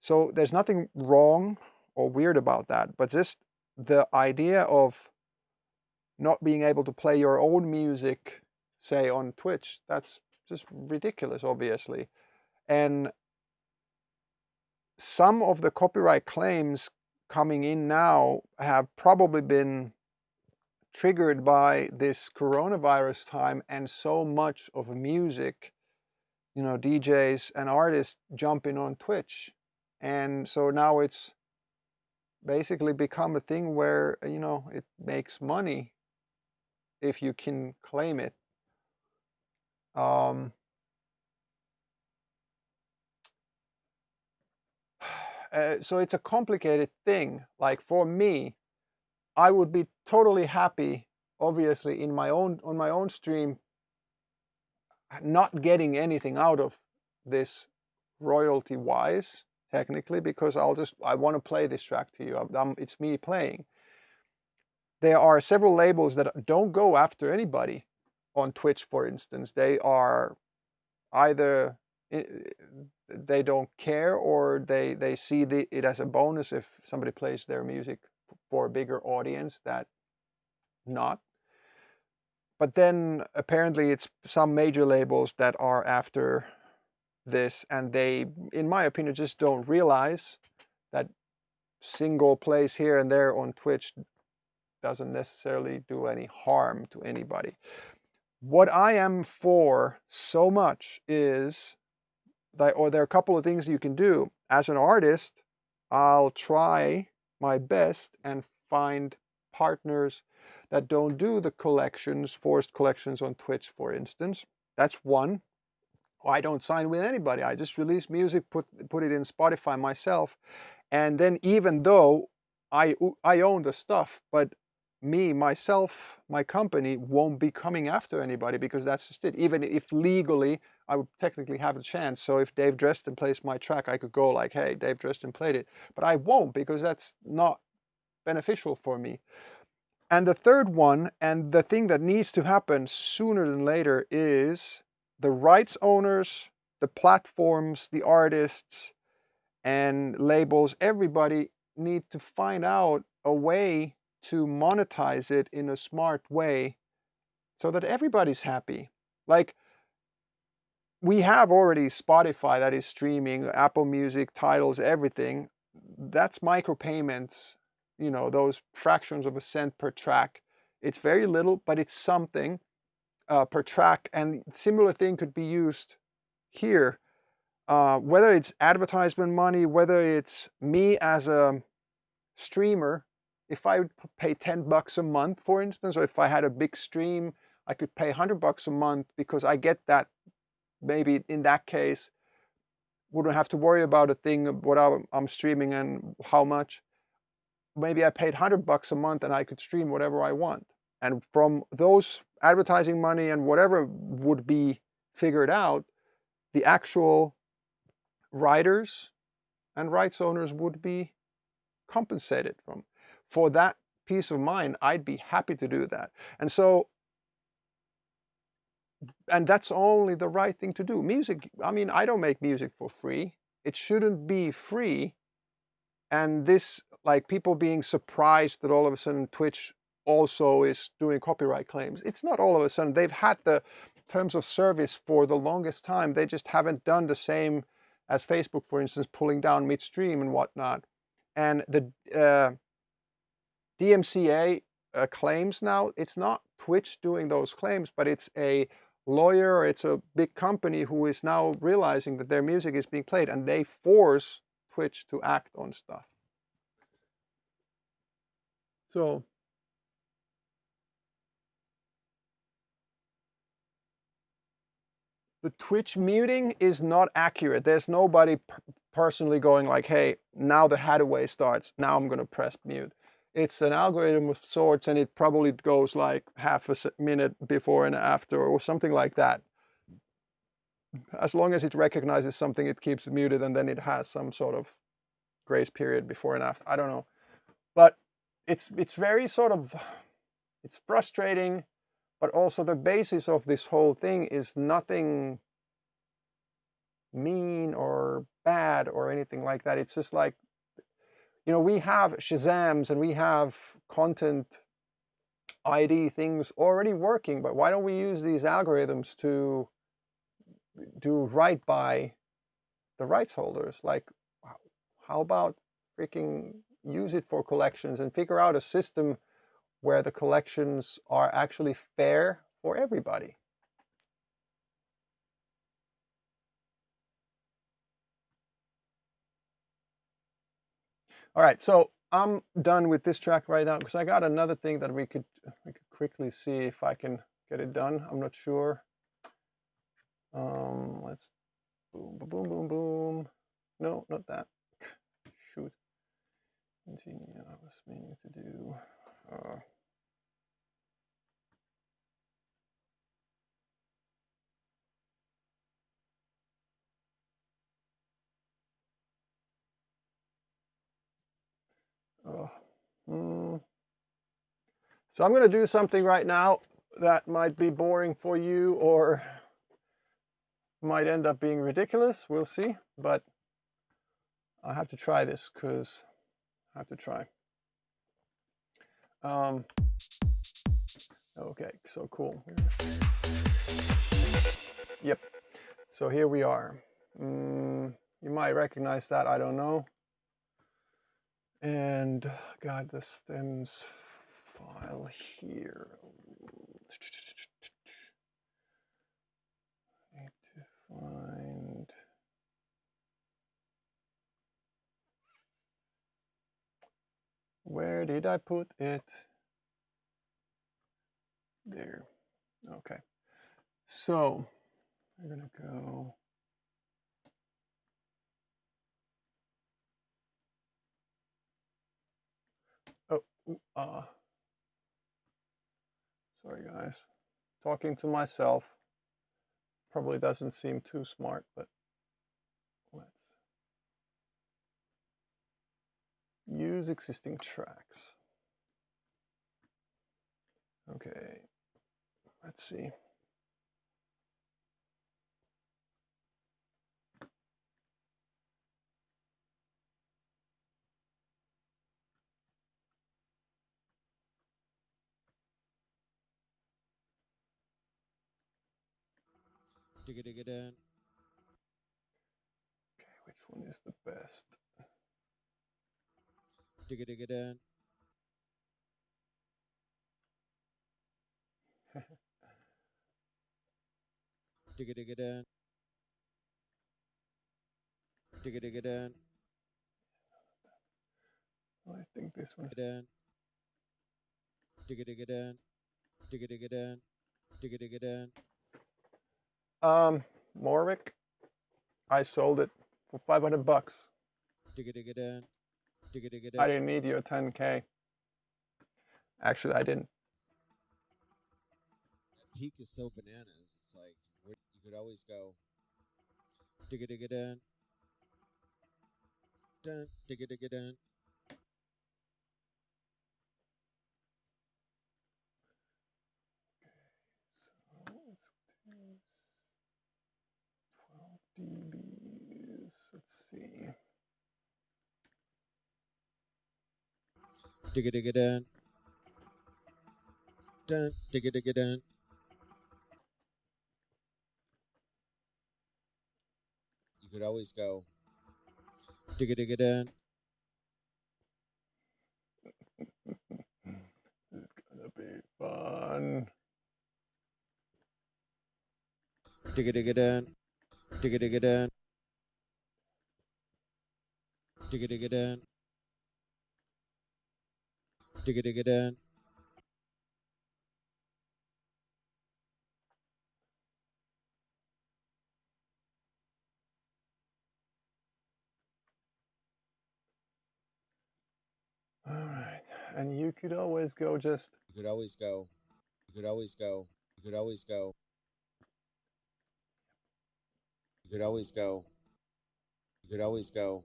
So there's nothing wrong or weird about that, but just the idea of not being able to play your own music, say on Twitch, that's just ridiculous, obviously. And some of the copyright claims coming in now have probably been triggered by this coronavirus time, and so much of music, DJs and artists jumping on Twitch. And so now it's basically become a thing where, it makes money if you can claim it. So it's a complicated thing. Like for me, I would be totally happy, obviously, on my own stream, not getting anything out of this royalty wise, technically, because I want to play this track to you. It's me playing. There are several labels that don't go after anybody on Twitch, for instance. They are either they don't care, or they see it as a bonus if somebody plays their music for a bigger audience that not. But then apparently it's some major labels that are after this, and they, in my opinion, just don't realize that single plays here and there on Twitch doesn't necessarily do any harm to anybody. What I am for so much is that, or there are a couple of things you can do as an artist. I'll try my best and find partners that don't do the collections, forced collections on Twitch, for instance. That's one. I don't sign with anybody. I just release music, put it in Spotify myself, and then even though I own the stuff, but me, myself, my company won't be coming after anybody because that's just it. Even if legally I would technically have a chance. So if Dave Dresden plays my track, I could go like, hey, Dave Dresden played it. But I won't because that's not beneficial for me. And the third one, and the thing that needs to happen sooner than later, is the rights owners, the platforms, the artists, and labels, everybody need to find out a way to monetize it in a smart way so that everybody's happy. Like, we have already Spotify that is streaming, Apple Music, titles, everything. That's micropayments, you know, those fractions of a cent per track. It's very little, but it's something per track. And similar thing could be used here. Whether it's advertisement money, whether it's me as a streamer, if I would pay $10 a month, for instance, or if I had a big stream, I could pay $100 a month because I get that. Maybe in that case, wouldn't have to worry about a thing of what I'm streaming and how much. Maybe I paid $100 a month and I could stream whatever I want. And from those advertising money and whatever would be figured out, the actual writers and rights owners would be compensated from. For that peace of mind, I'd be happy to do that. And so, and that's only the right thing to do. Music, I mean, I don't make music for free. It shouldn't be free. And this, like, people being surprised that all of a sudden Twitch also is doing copyright claims. It's not all of a sudden. They've had the terms of service for the longest time. They just haven't done the same as Facebook, for instance, pulling down midstream and whatnot. And the DMCA claims now, it's not Twitch doing those claims, but it's a lawyer or it's a big company who is now realizing that their music is being played, and they force Twitch to act on stuff. So the Twitch muting is not accurate. There's nobody personally going like, hey, now the Hathaway starts, now I'm going to press mute. It's an algorithm of sorts, and it probably goes like half a minute before and after or something like that. As long as it recognizes something, it keeps it muted, and then it has some sort of grace period before and after. I don't know. But it's very sort of, it's frustrating, but also the basis of this whole thing is nothing mean or bad or anything like that. It's just like, you know, we have Shazams and we have content ID things already working, but why don't we use these algorithms to do right by the rights holders? Like, how about freaking use it for collections and figure out a system where the collections are actually fair for everybody? All right, so I'm done with this track right now because I got another thing that we could quickly see if I can get it done. I'm not sure. Let's boom, boom, boom, boom. No, not that. Shoot. Continue. I was meaning to do. So I'm going to do something right now that might be boring for you or might end up being ridiculous. We'll see. But I have to try this because I have to try. Okay, so cool. Yep. So here we are. You might recognize that. I don't know. And got the stems file here. Need to find. Where did I put it? There. Okay. So we're gonna go. Oh, sorry guys. Talking to myself. Probably doesn't seem too smart, but let's use existing tracks. Okay. Let's see. Digga digga dan. Okay, which one is the best? Digga digga dan. Digga digga dan. Digga digga dan. I think this one. Dan. Digga digga dan. Digga digga dan. Digga digga dan. Morvik, I sold it for $500. Digga digga dan. Digga digga I dan. didn't need your 10K. Actually, I didn't. That peak is so bananas. It's like you could always go. Digga digga dan. Dun. Digga digga dan. So let's do 12 dBs. Let's see. Digga digga dan. Dun. Digga digga dan. You could always go. Digga digga dan. This is gonna be fun. Digga digga dan. Digga digga dan. Digga digga dan. Digga digga dan. All right, and you could always go just. You could always go. You could always go. You could always go. You could always go. You could always go.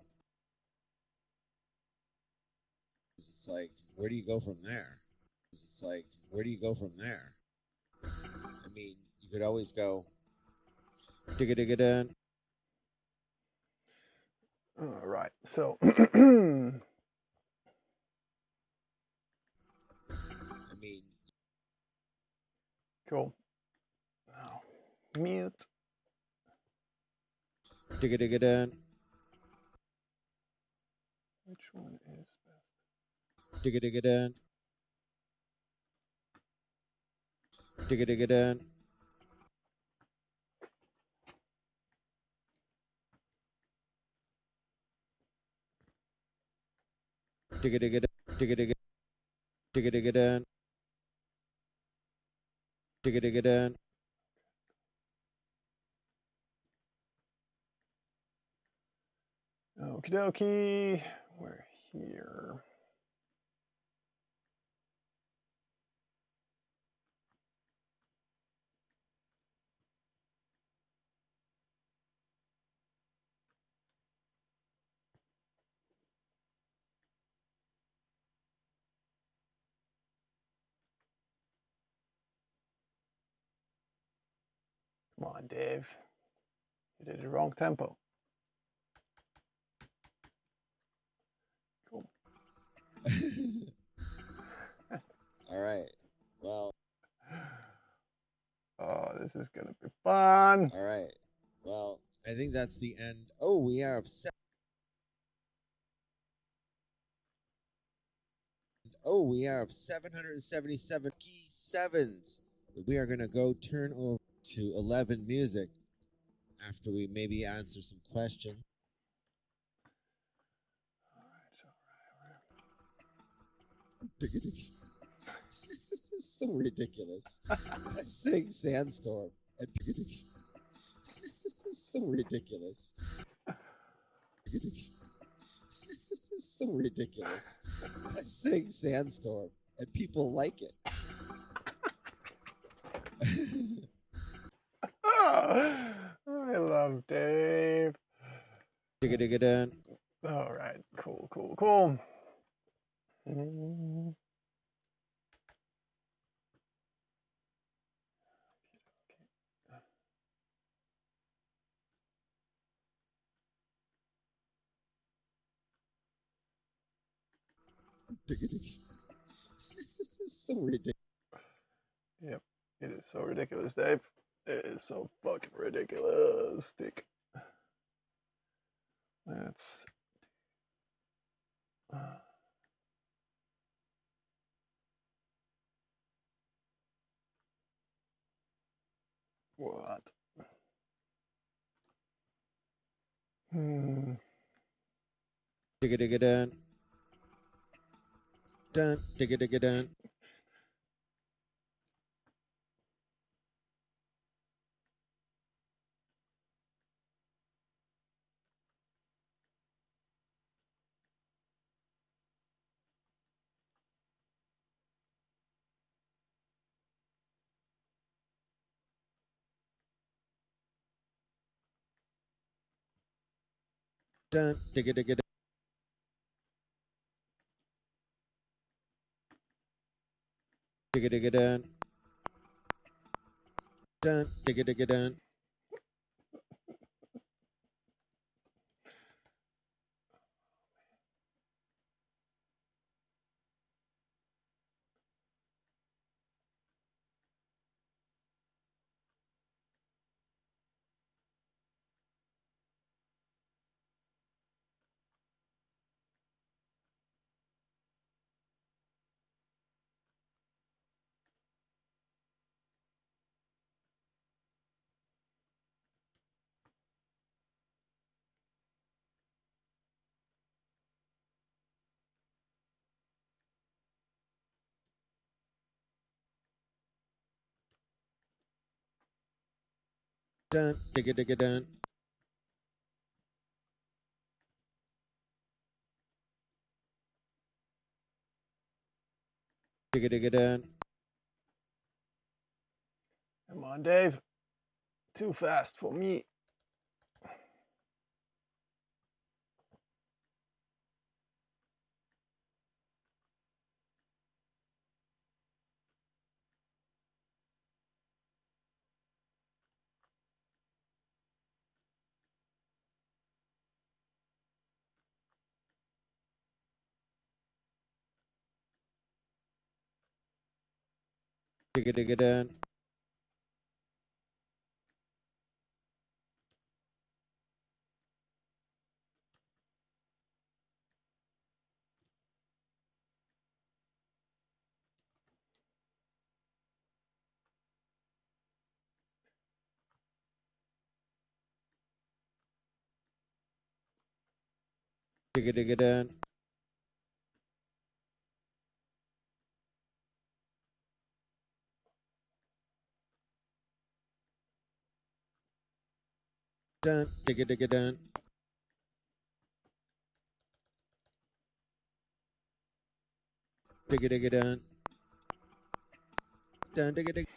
It's like, where do you go from there? It's like, where do you go from there? I mean, you could always go. Digga digga dan. All right, so. I mean, Cool. Now, mute. digga digga dan. Which one is best? Digga digga dan. Digga digga dan. Digga digga dan. Digga digga. Digga digga dan. Digga digga dan. Okie dokie. We're here. Come on, Dave. You did the wrong tempo. Cool. All right. Well. Oh, this is gonna be fun. All right. Well, I think that's the end. Oh, we are upset. Oh, we are 777 key sevens. We are going to go turn over to 11 music after we maybe answer some questions. This is so ridiculous. I sing Sandstorm and this is so ridiculous. This is so ridiculous. I sing Sandstorm and people like it. I love Dave. Digga-digga-dun. All right, cool, cool, cool. Mm. This is so ridiculous. Yep, it is so ridiculous, Dave. It is so fucking ridiculous. Stick. That's. What? Hmm. Digga-digga-dun. Dun, digga-digga-dun. Dun, digga-digga-dun. Digga-digga-dun. Dun, digga-digga-dun. Dun, digga-digga-dun. Digga-digga-dun. Come on, Dave. Too fast for me. Digga-digga-dun. Digga-digga-dun. Dun, digga-digga-dun. Digga-digga-dun. Dun, digga-digga.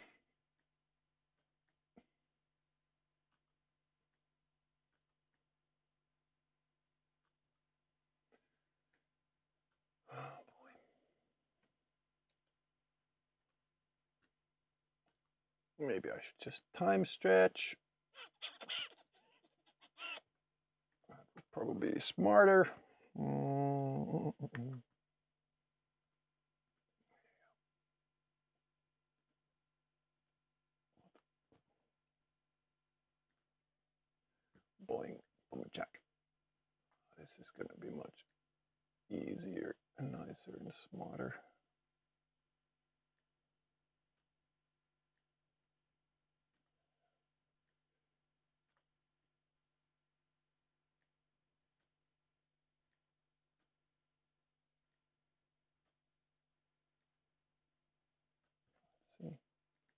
Oh boy. Maybe I should just time stretch. That would probably be smarter. Mm-mm-mm. Boing, boom, jack. This is going to be much easier and nicer and smarter.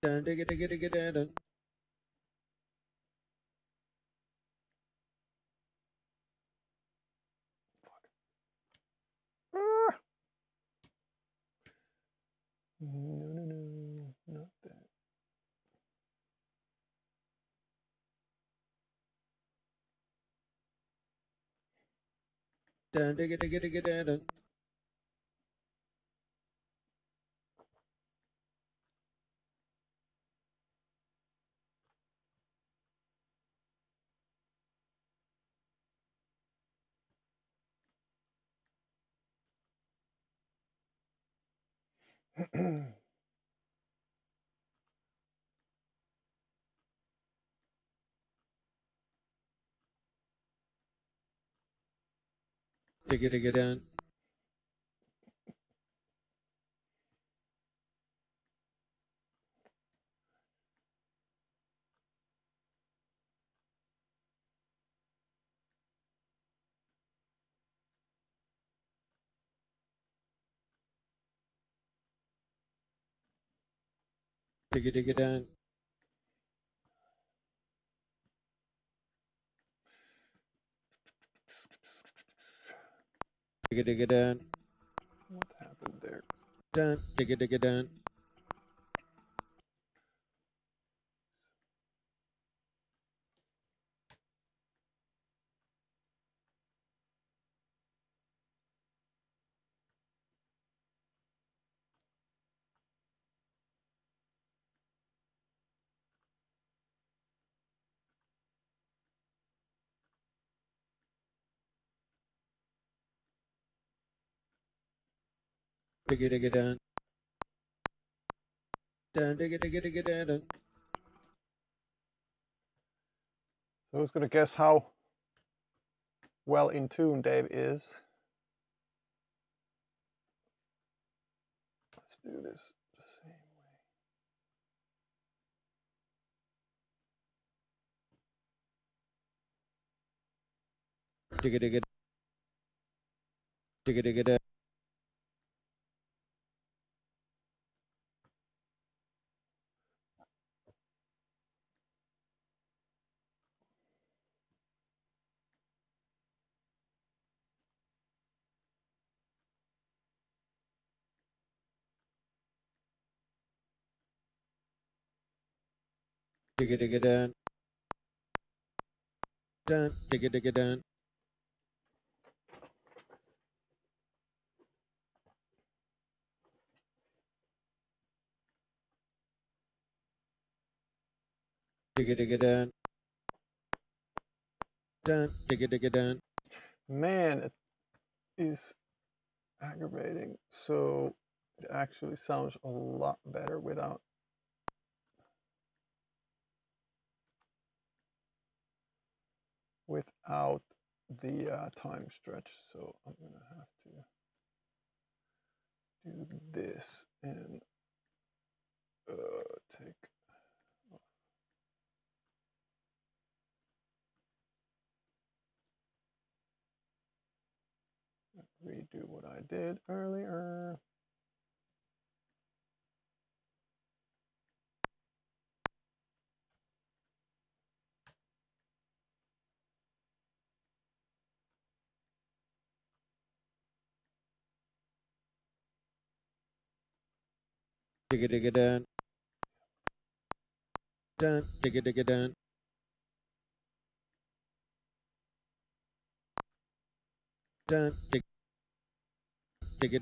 Dun, digga, digga, digga, dun, dun. Ah! No, not that. Dun, digga, digga, digga, dun, dun. Digga, digga, dun. Digga, digga, dun. Digga, digga, dun. What happened there? Dun, digga, digga, dun. Digga, digga, dun. Dun, digga, digga, digga, dun, dun. So who's gonna guess how well in tune Dave is? Let's do this the same way. Digga, digga, digga, digga, dun. Digga, digga, dun. Dun, digga, digga, dun. Digga, digga, dun. Dun, digga, digga, dun. Man, it is aggravating. So it actually sounds a lot better without the time stretch. So I'm gonna have to do this and take redo what I did earlier. Digga, digga, dun. Dun, digga, digga, dun. Dun, digga, digga,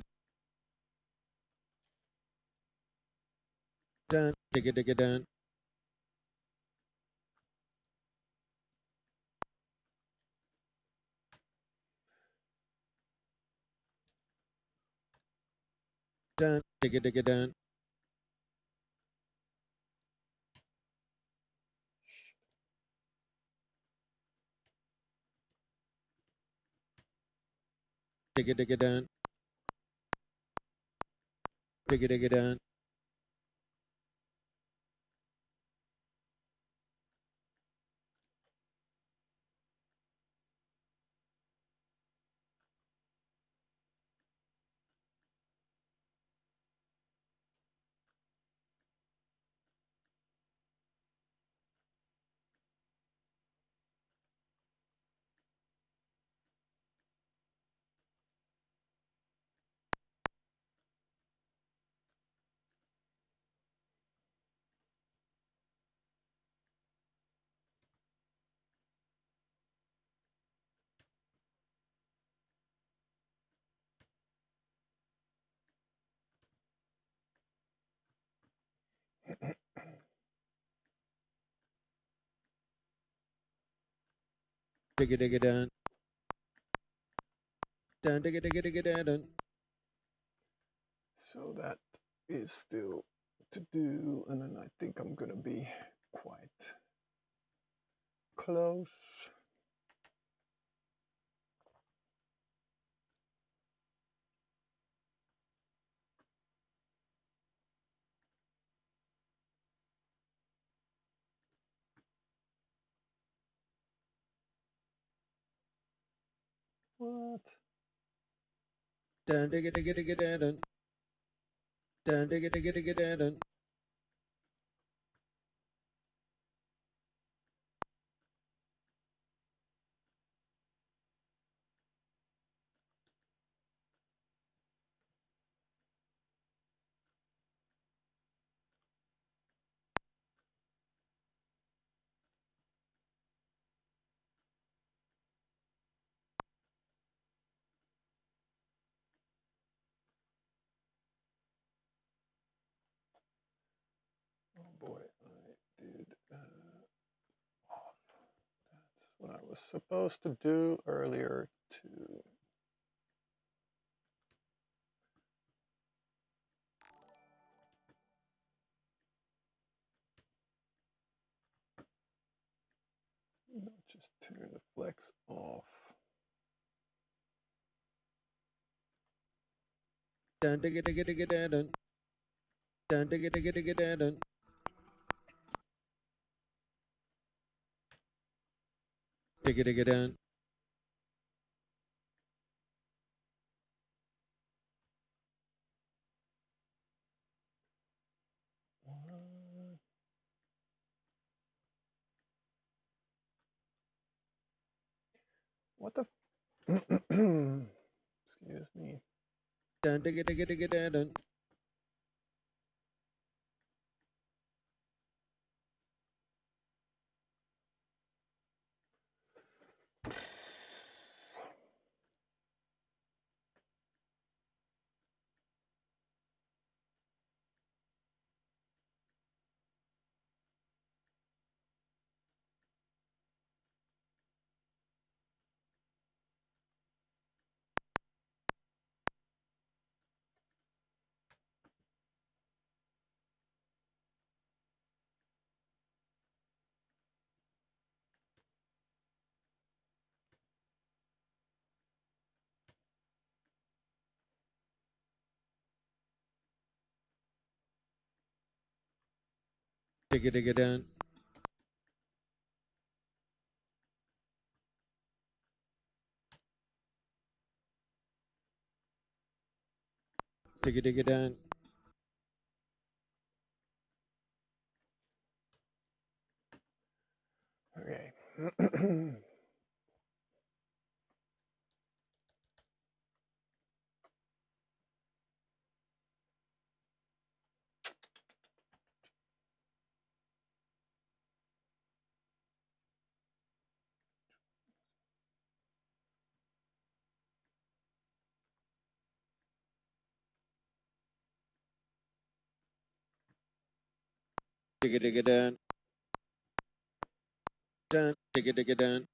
dun, digga, digga, dun. Dun, digga, digga, dun. Digga, digga, dun. Digga, digga, dun. Digga digga dun. Dun digga digga digga dun dun. So that is still to do, and then I think I'm gonna be quite close. What? Dun digga digga digga dun dun. Dun digga digga digga dun dun. Oh boy, I did off. That's what I was supposed to do earlier too. Just turn the flex off. Dun digga digga digga dun dun. Dun digga digga digga dun dun. Digga digga dun. What the? Excuse me. Dun digga digga digga dun dun. Digga digga dun. Digga digga dun. Okay. Digga digga dun. Dun digga digga dun.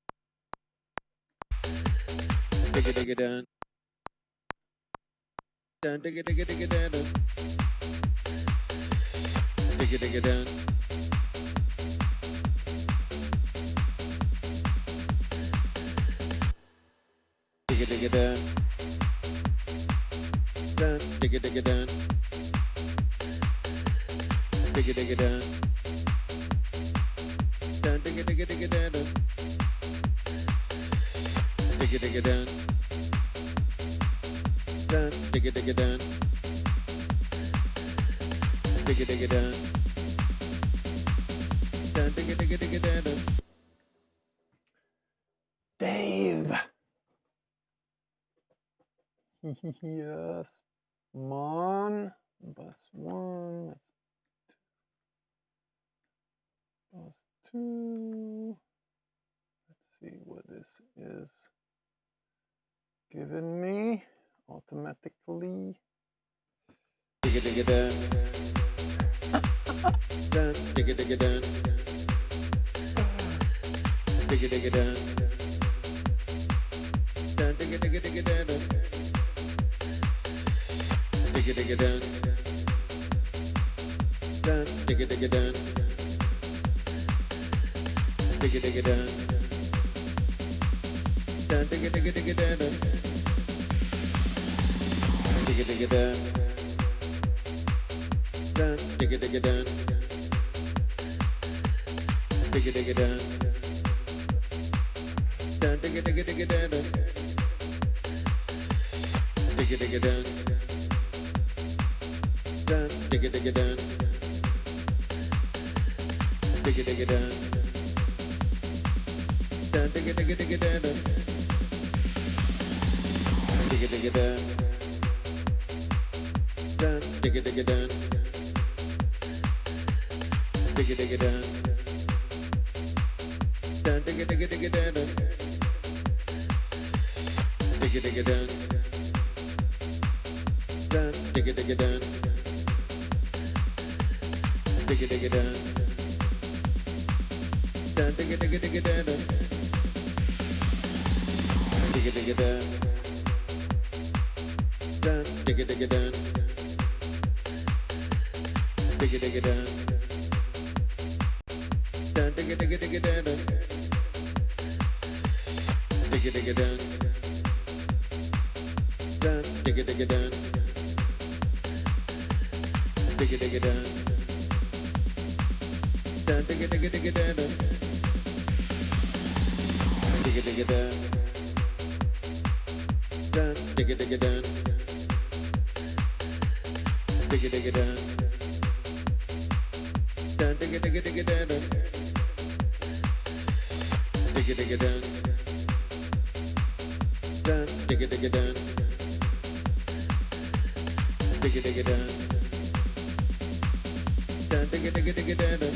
Digga digga dun. Dun digga digga digga dun dun. Digga digga dun. Digga digga dun. Dun digga digga dun. Digga digga dun. Dun digga digga digga dun dun. Digga digga dun. Dun digga digga dun. Digga digga dun. Dun digga digga digga dun dun. Dave. Yes. Come on. Bus one. Bus two. Let's see what this is giving me automatically. Digga digga dun. Dun digga digga dun. Digga digga dun. Dun digga digga digga dun dun. Digga digga dun. Dun digga digga dun. Digga digga dun. Dun digga digga digga dun dun. Digga digga dun. Dun digga digga dun. Digga digga dun. Dun digga digga digga dun dun. Digga digga dun. Dun digga digga dun. Digga digga dun. Dun digga digga digga dun dun. Digga digga dun. Dun digga digga dun. Digga digga dun. Dun digga digga digga dun dun. Digga digga dun. Dun digga digga dun. Digga digga dun. Dun digga digga digga dun dun. Digga digga dun. Dun digga digga dun. Digga digga dun. Dun digga digga digga dun dun. Digga digga dun. Dun digga digga dun. Digga digga dun. Dun digga digga digga dun dun. Digga digga dun. Dun digga digga dun. Digga digga dun. Dun digga digga digga dun dun. Digga digga dun. Dun digga digga dun. Digga digga dun. Dun digga digga digga dun dun.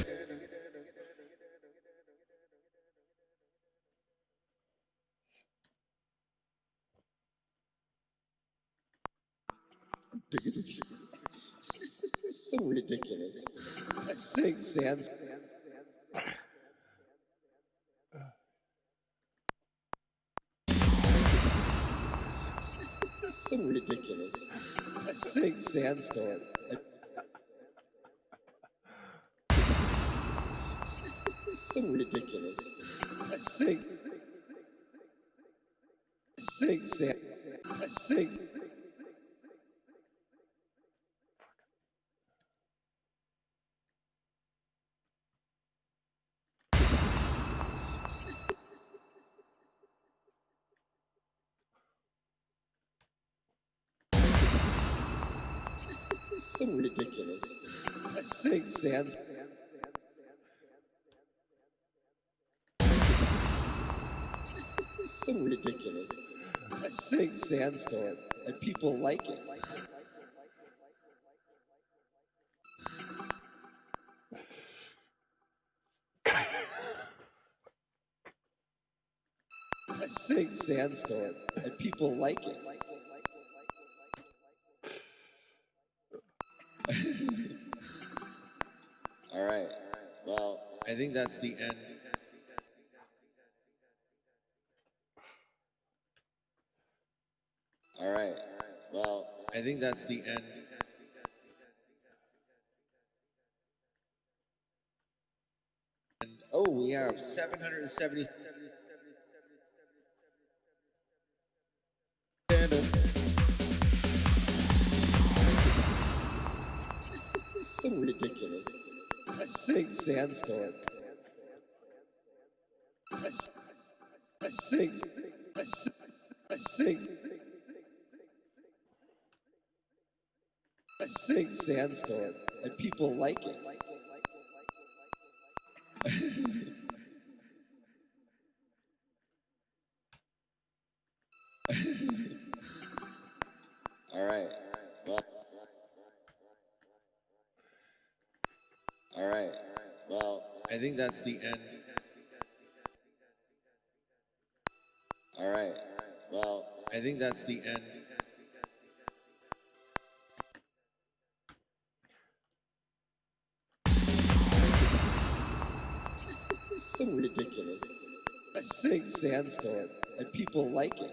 It's so ridiculous. I sing sans. It's so ridiculous. I sing sandstorm. It's so ridiculous. I sing sand. I sing. It's so ridiculous. I sing sans. It's so ridiculous. I sing sandstorm and people like it. I sing sandstorm and people like it. All right. Well, I think that's the end. All right. Well, I think that's the end. And oh, we have 770. It's so ridiculous. I sing sandstorm. I sing. I sing. I sing sandstorm and people like it. All right. Well. All right. Well, I think that's the end. All right. Well, I think that's the end. It's so ridiculous. I sing sandstorm and people like it.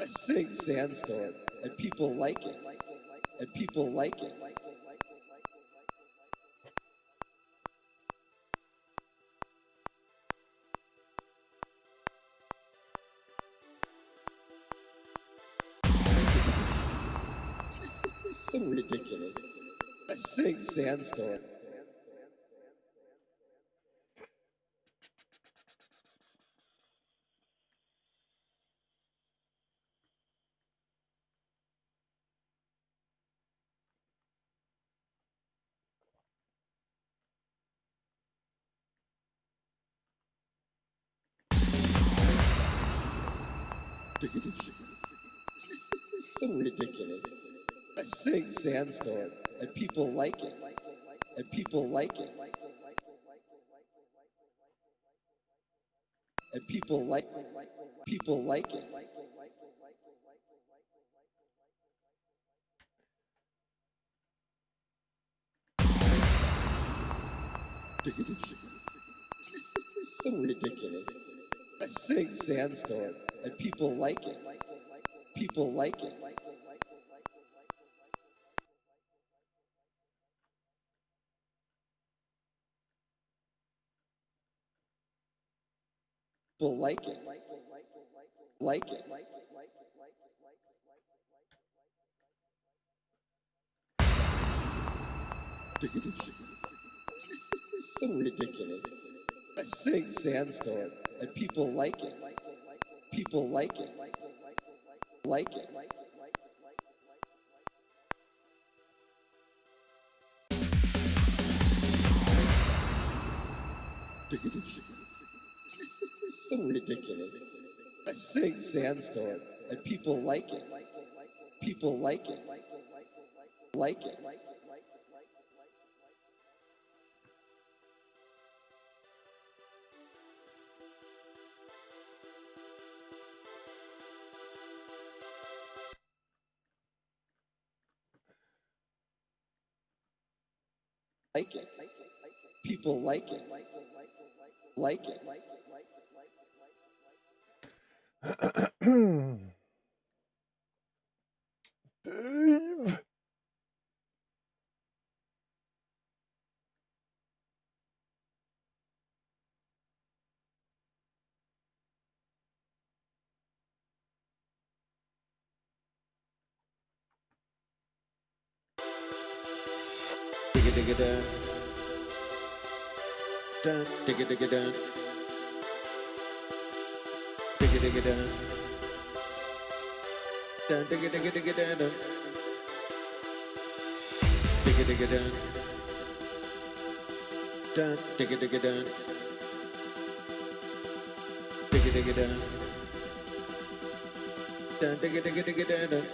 sing Sandstorm, and people like it. And people like it. It's so ridiculous. I sing Sandstorm. It's so ridiculous. I sing Sandstorm, and people like it. And people like it. And people like it. People like it. It's so ridiculous. I sing Sandstorm, and people like it. People like it. People like it. Like it. It's so ridiculous. I sing Sandstorm, and people like it. People like it. Like it. It's so ridiculous. I sing Sandstorm, and people like it. People like it. Like it. Like it. People like it. Like it. Dave. Digga digga dun, digga digga dun, digga digga dun, dun digga digga digga dun, dun, digga digga dun, dun digga digga dun, digga digga dun, dun digga digga digga dun, dun.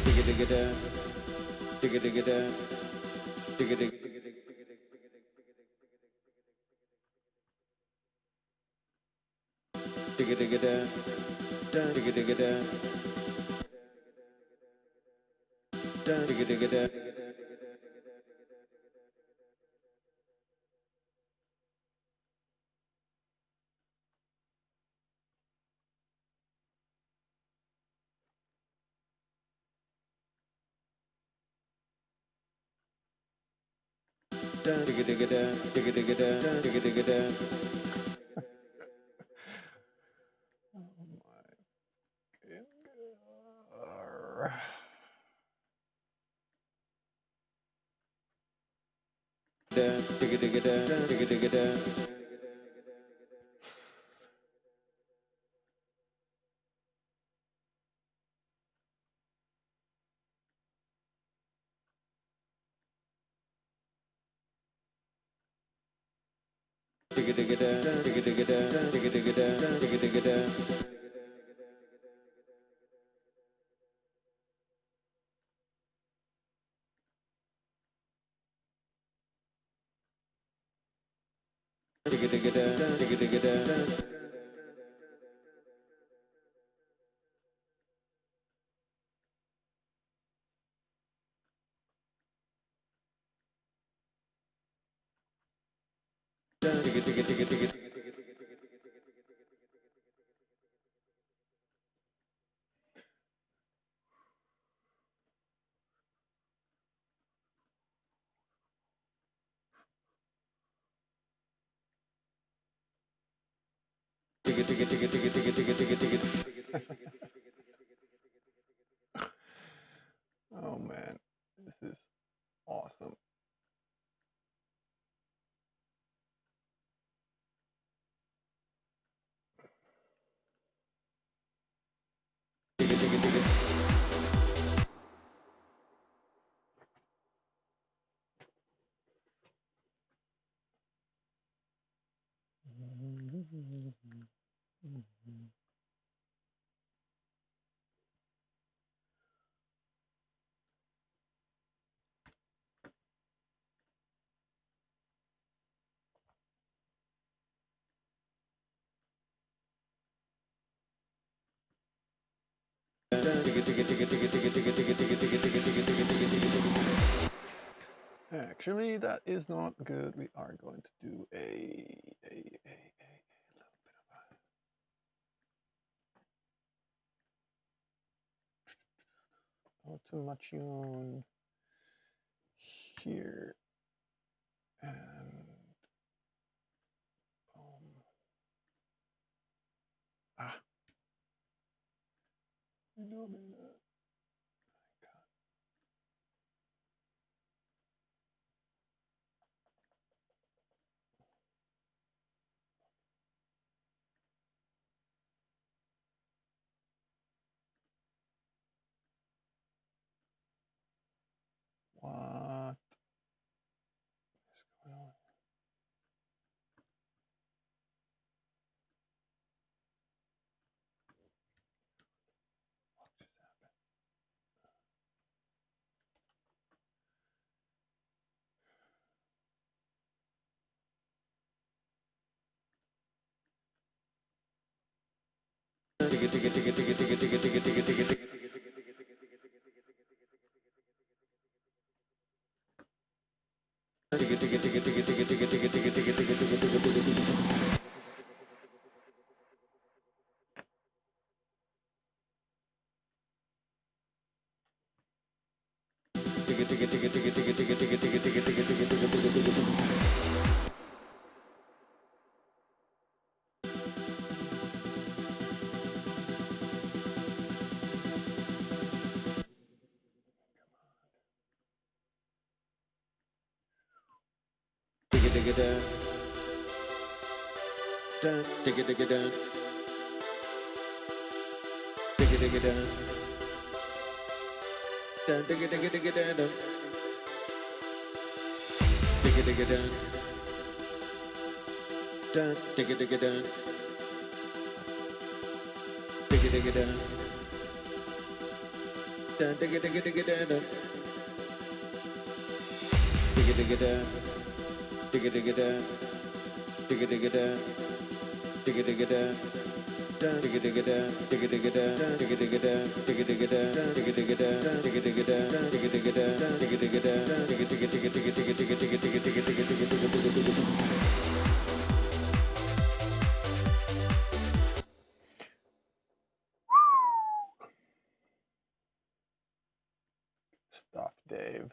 Digga digga dun, digga digga dun, digga digga digga digga digga digga dun, dun digga digga dun, dun digga digga dun. Digga digga dun, digga digga dun, digga digga dun. Digga digga dun, digga digga dun. Digga digga dun, digga digga dun, digga digga dun, digga digga dun. Oh man, this is awesome. Actually, that is not good. We are going to do a little bit of automation here and what is going on? What just happened? Stuff, Dave.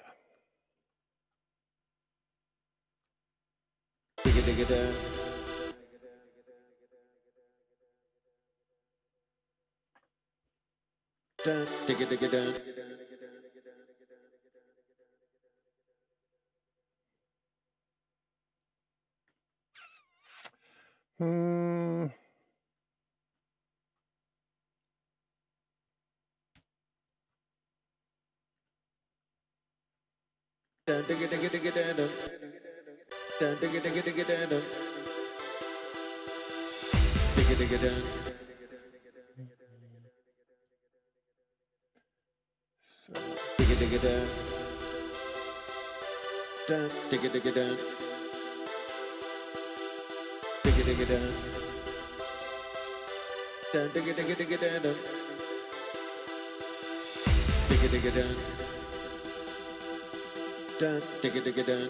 Hmm. digga dun. Dun digga digga digga dun dun. Digga digga dun. Dun digga digga dun.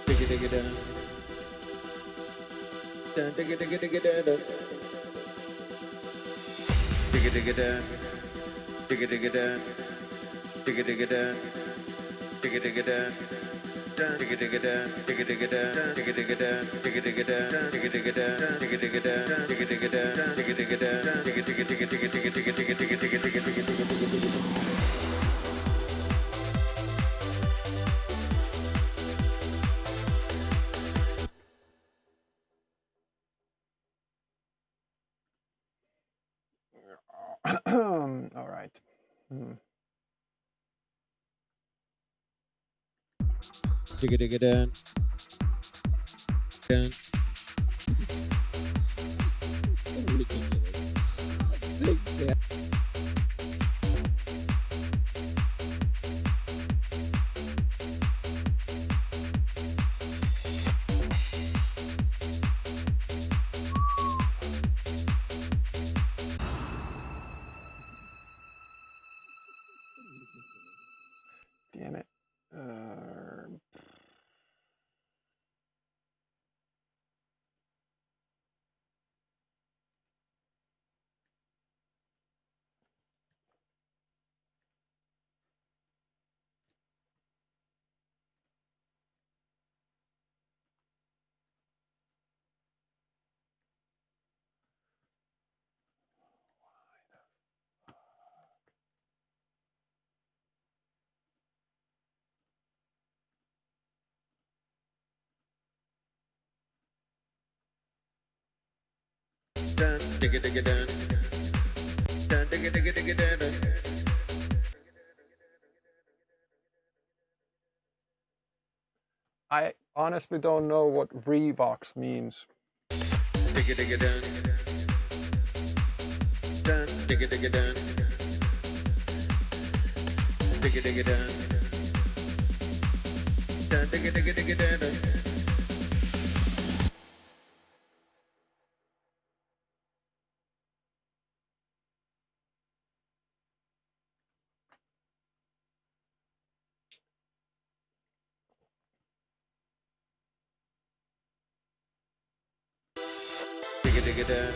Digga digga dun. Dun digga digga digga dun dun. Digga digga dun. Digga digga dun. Digga digga dun. Digga digga dun. Digga digga dun. Digga digga dun. Digga digga dun. Digga digga dun. Digga digga dun. Digga digga dun. Digga digga dun. Digga digga dun. Digga digga digga digga digga digga digga digga digga digga digga digga. All right. Digga digga dun. Dun. So ridiculous. Six, yeah. Damn it. Dun digga digga dun. Dun digga digga digga dun dun. I honestly don't know what Revox means. Digga digga dun. Dun digga digga dun. Digga digga dun. Dun digga digga digga dun dun. Digga digga dun.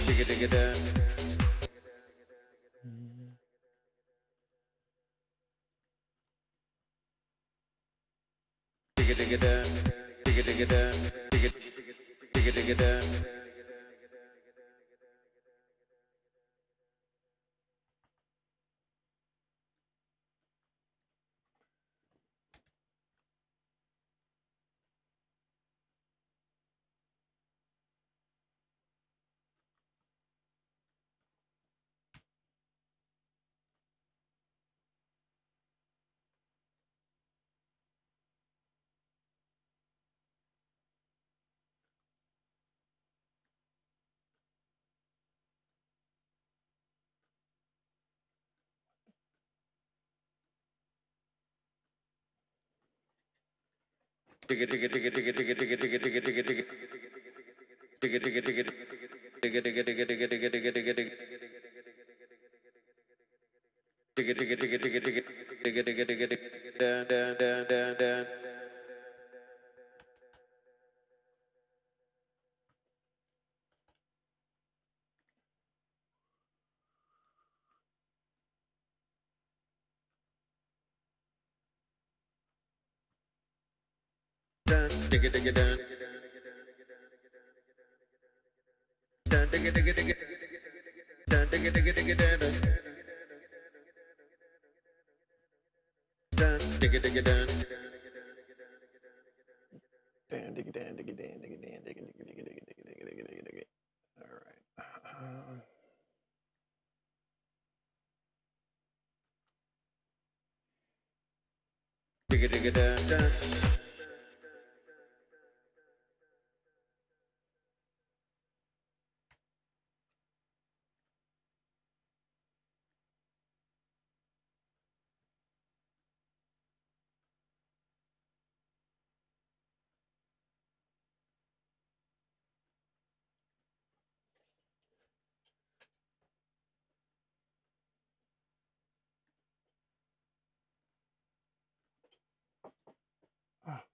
Digga digga dun. Digga digga dun. Digga digga dun. Digga digga digga dun. Digga digga digga digga digga digga digga digga digga digga. Digga digga digga digga digga digga digga digga digga digga digga digga. Digga digga digga digga digga digga digga digga digga. Dun dun dun dun dun. Dun digga digga dun. Dun digga digga digga. Dun digga digga digga dun dun. Dun digga digga dun. Dan diggy dan diggy dan diggy dan diggy diggy diggy diggy diggy diggy diggy diggy diggy. All right. Digga digga dun dun. Ah.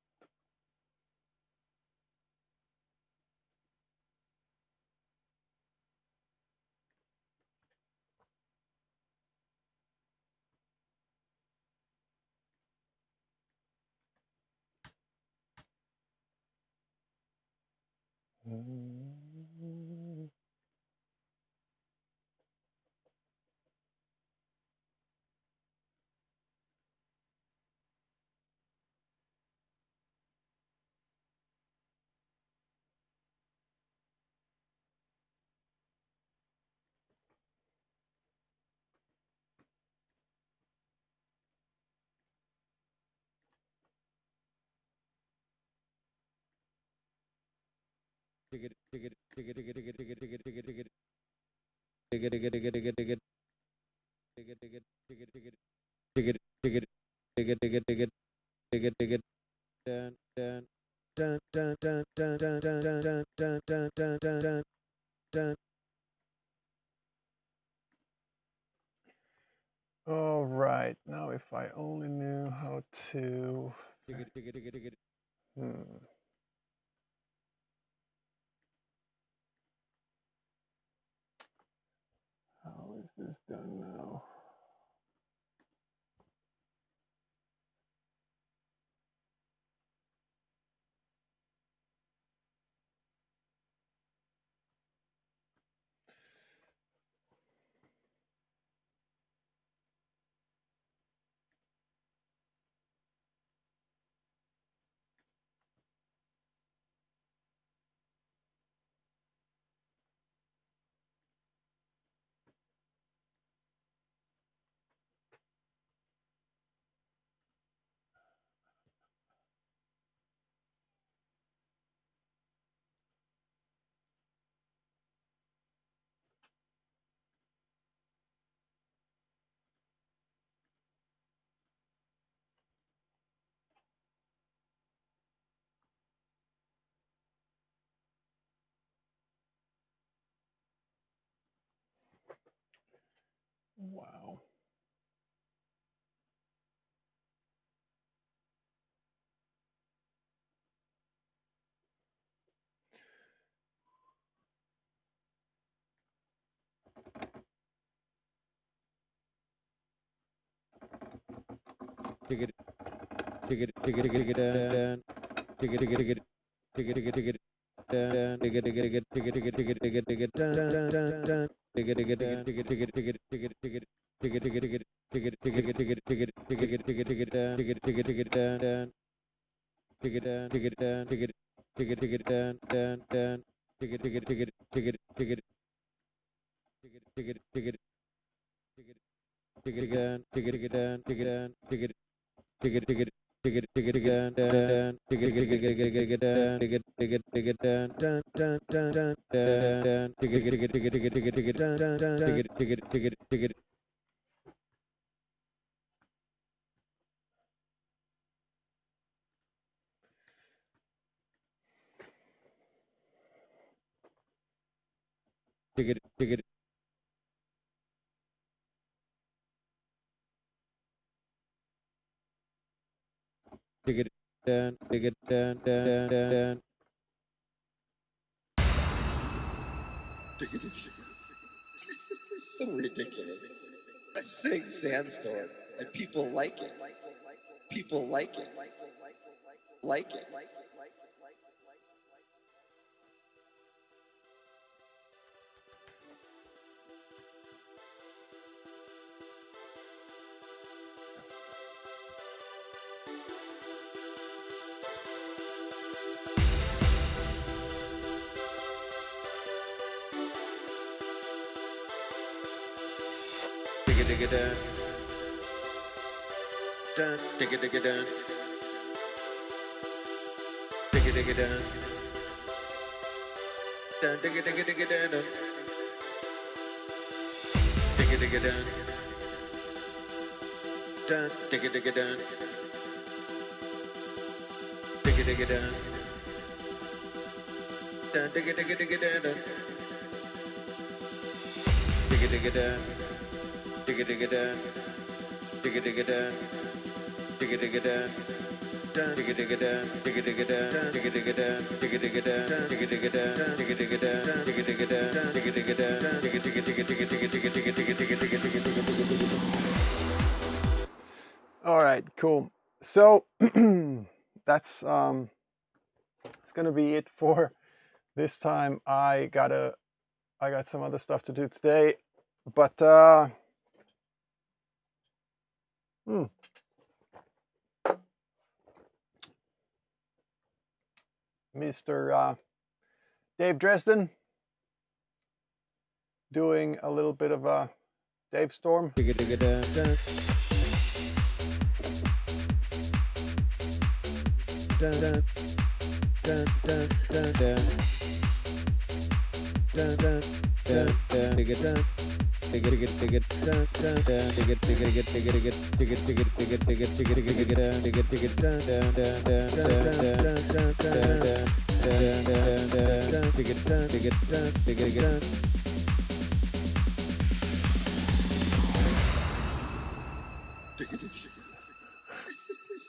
All right, now if I only knew how to. How is this done now? Wow. It's so ridiculous. I sing Sandstorm and people like it. People like it. Like it. All right, cool. So that's it's gonna be it for this time. I got some other stuff to do today, but Mr. Dave Dresden doing a little bit of a Dave Storm. It's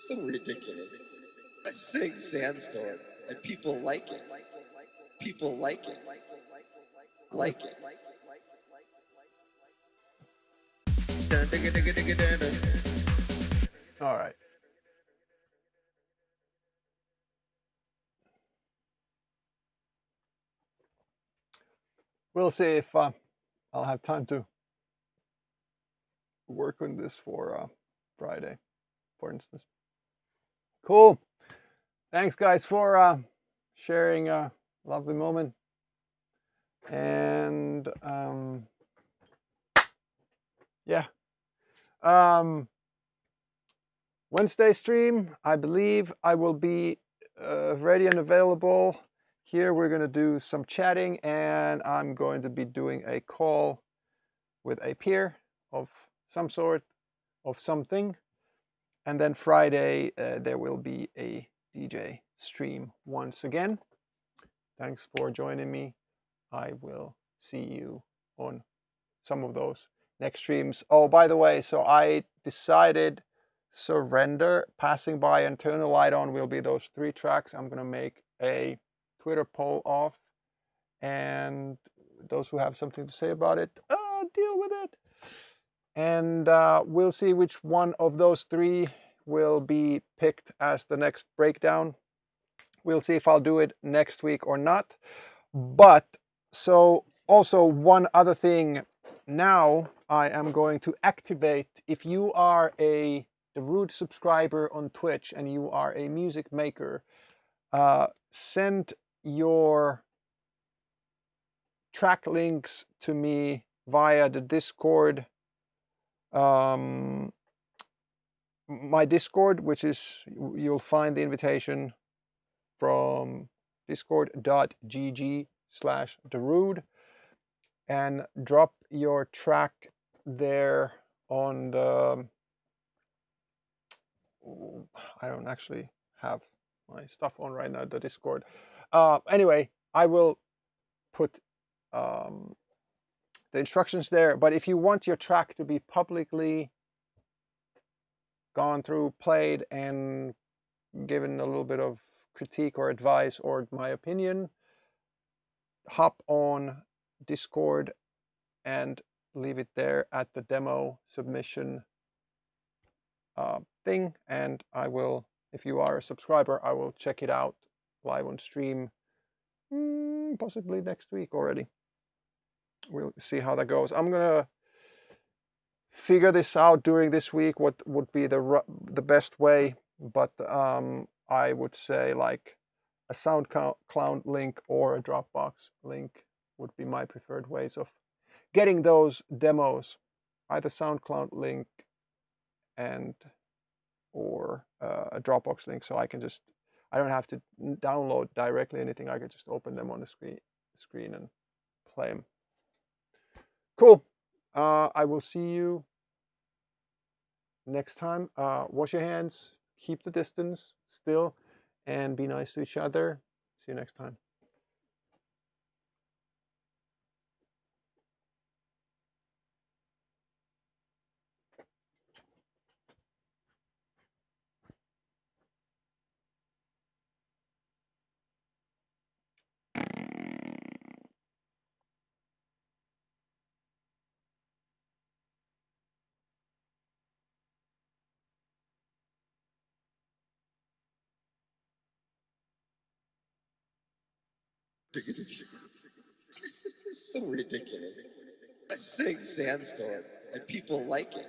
so ridiculous. I sing Sandstorm, and people like it. People like it. Like it. All right. We'll see if I'll have time to work on this for Friday, for instance. Cool. Thanks, guys, for sharing a lovely moment. And yeah. Wednesday stream, I believe I will be ready and available. Here we're going to do some chatting, and I'm going to be doing a call with a peer of some sort, of something. And then Friday, there will be a DJ stream once again. Thanks for joining me. I will see you on some of those next streams. Oh, by the way, so I decided Surrender, Passing By, and Turn the Light On will be those 3 tracks I'm going to make a Twitter poll of. And those who have something to say about it, deal with it. And we'll see which one of those 3 will be picked as the next breakdown. We'll see if I'll do it next week or not. But so also one other thing, now I am going to activate, if you are a Darude subscriber on Twitch and you are a music maker, send your track links to me via the Discord, my Discord, which is, you'll find the invitation from discord.gg/Darude, and drop your track there on the, I don't actually have my stuff on right now, the Discord. Anyway, I will put the instructions there, but if you want your track to be publicly gone through, played, and given a little bit of critique or advice or my opinion, hop on Discord and leave it there at the demo submission thing, and I will, if you are a subscriber, I will check it out live on stream, possibly next week already. We'll see how that goes. I'm gonna figure this out during this week, what would be the best way, but I would say like a SoundCloud link or a Dropbox link would be my preferred ways of getting those demos, either SoundCloud link and or a Dropbox link, so I can just, I don't have to download directly anything. I can just open them on the screen and play them. Cool. I will see you next time. Wash your hands, keep the distance still, and be nice to each other. See you next time. It's so ridiculous. I sing Sandstorm and people like it.